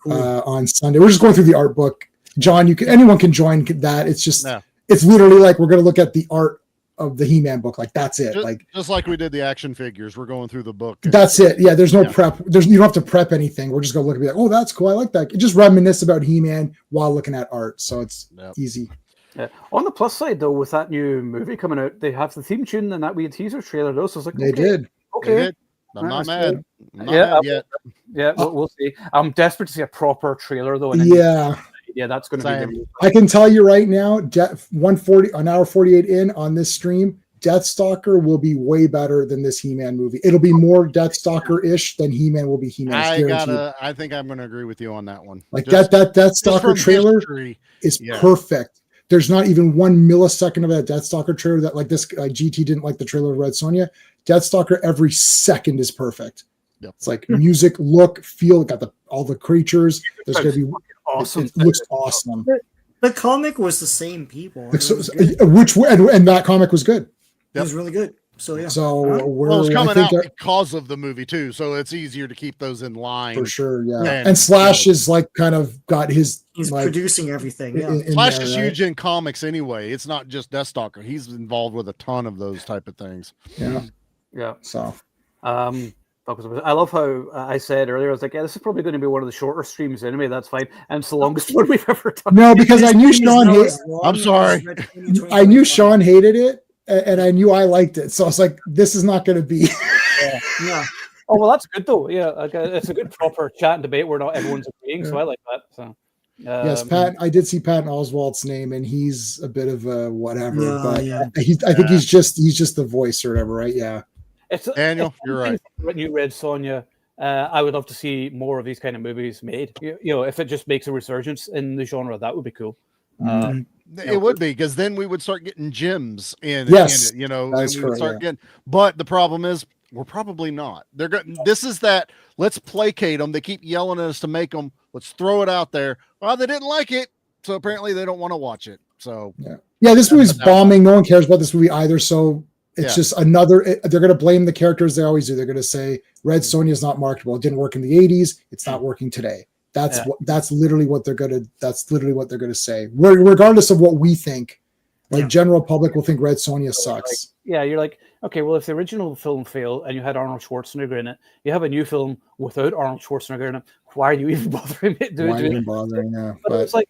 on Sunday. We're just going through the art book. John, anyone can join that. It's just it's literally like we're going to look at the art of the He-Man book. Like that's it. Just like we did the action figures. We're going through the book. That's it. Yeah, there's no prep. You don't have to prep anything. We're just going to look and be like, oh, that's cool. I like that. Just reminisce about He-Man while looking at art. So it's easy. Yeah. On the plus side, though, with that new movie coming out, they have the theme tune and that wee teaser trailer. Though, so it's like they did. Okay. They did. I'm not mad. Mad yet. Yeah, we'll see. I'm desperate to see a proper trailer, though. Yeah, that's going to be. I can tell you right now, 1:40, an hour 48 in on this stream, Deathstalker will be way better than this He-Man movie. It'll be more Deathstalker-ish than He-Man will be He-Man. I think I'm going to agree with you on that one. Like that Deathstalker trailer is perfect. There's not even 1 millisecond of that Deathstalker trailer that like this GT didn't like the trailer of Red Sonya. Deathstalker every second is perfect. Yep. It's like music, look, feel, got all the creatures. There's going to be awesome. It looks awesome. The comic was the same people. and that comic was good. It was really good. So yeah. So it's coming out because of the movie too, so it's easier to keep those in line for sure. Yeah, and Slash is like kind of got his. He's producing everything. Yeah, Slash is huge in comics anyway. It's not just Deathstalker. He's involved with a ton of those type of things. Yeah, yeah. So, I love how I said earlier, I was like, yeah, this is probably going to be one of the shorter streams anyway. That's fine. And it's the longest one we've ever done. No, because I knew Sean. I'm sorry. I knew Sean hated it. And I knew I liked it, so I was like, "This is not going to be." Yeah. Oh well, that's good though. Yeah, like, it's a good proper chat and debate where not everyone's agreeing. So I like that. So yes, Pat. I did see Patton Oswalt's name, and he's a bit of a whatever. Yeah, but yeah. I think he's just the voice or whatever, right? Yeah. Daniel, you're right. When you read Sonya, I would love to see more of these kind of movies made. You know, if it just makes a resurgence in the genre, that would be cool. It would be, because then we would start getting gems in yes, it, you know, and we would start getting. But the problem is, we're probably not. They're going. This is that. Let's placate them. They keep yelling at us to make them. Let's throw it out there. Well, they didn't like it, so apparently they don't want to watch it. So yeah, this movie's bombing. No one cares about this movie either. So it's just another. They're going to blame the characters. They always do. They're going to say Red Sonja is not marketable. It didn't work in the '80s. It's not working today. That's literally what they're gonna say. Regardless of what we think, like general public will think Red Sonja sucks. You're like, okay, well, if the original film failed and you had Arnold Schwarzenegger in it, you have a new film without Arnold Schwarzenegger in it. Why are you even bothering it? Yeah, but it's like,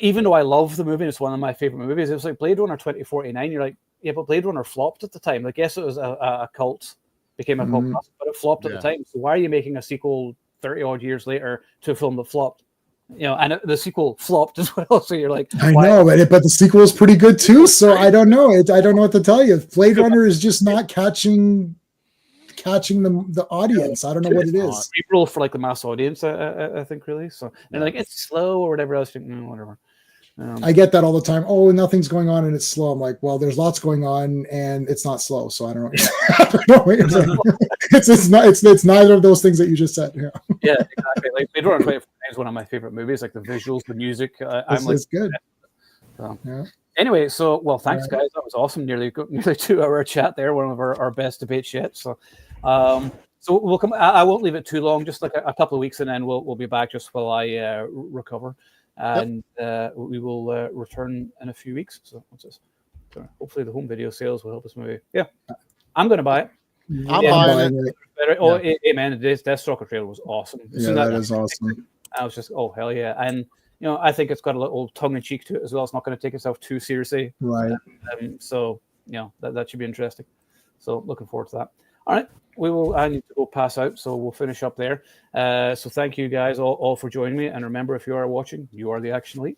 even though I love the movie, it's one of my favorite movies. It was like Blade Runner 2049. You're like, yeah, but Blade Runner flopped at the time. Like, yes, it was a cult, became a cult, but it flopped at the time. So why are you making a sequel 30 odd years later to a film that flopped? You know, and the sequel flopped as well. So you're like, I know, but the sequel is pretty good too. So I don't know. I don't know what to tell you. Blade Runner is just not catching the audience. I don't know what it is. April for like the mass audience, I think, really. So and like it's slow or whatever else. Whatever. I get that all the time. Oh, nothing's going on and it's slow. I'm like, well, there's lots going on and it's not slow. So I don't know. I don't know what you're saying. It's neither of those things that you just said. Yeah, exactly. Like Blade Runner 2049 is one of my favorite movies. Like the visuals, the music. It's good. So. Yeah. Anyway, so thanks guys. That was awesome. Nearly 2-hour chat there. One of our best debates yet. So, so we'll come. I won't leave it too long. Just like a couple of weeks, and then we'll be back just while I recover. And we will return in a few weeks. So hopefully the home video sales will help us maybe. Yeah, I'm going to buy it. I'm buying it. Oh, amen. Today's Deathstalker trailer was awesome. Yeah, that is awesome. I was just, oh, hell yeah. And, you know, I think it's got a little tongue-in-cheek to it as well. It's not going to take itself too seriously. Right. So, you know, that should be interesting. So looking forward to that. All right. I need to go pass out, so we'll finish up there. So thank you guys all for joining me. And remember, if you are watching, you are the Action Elite.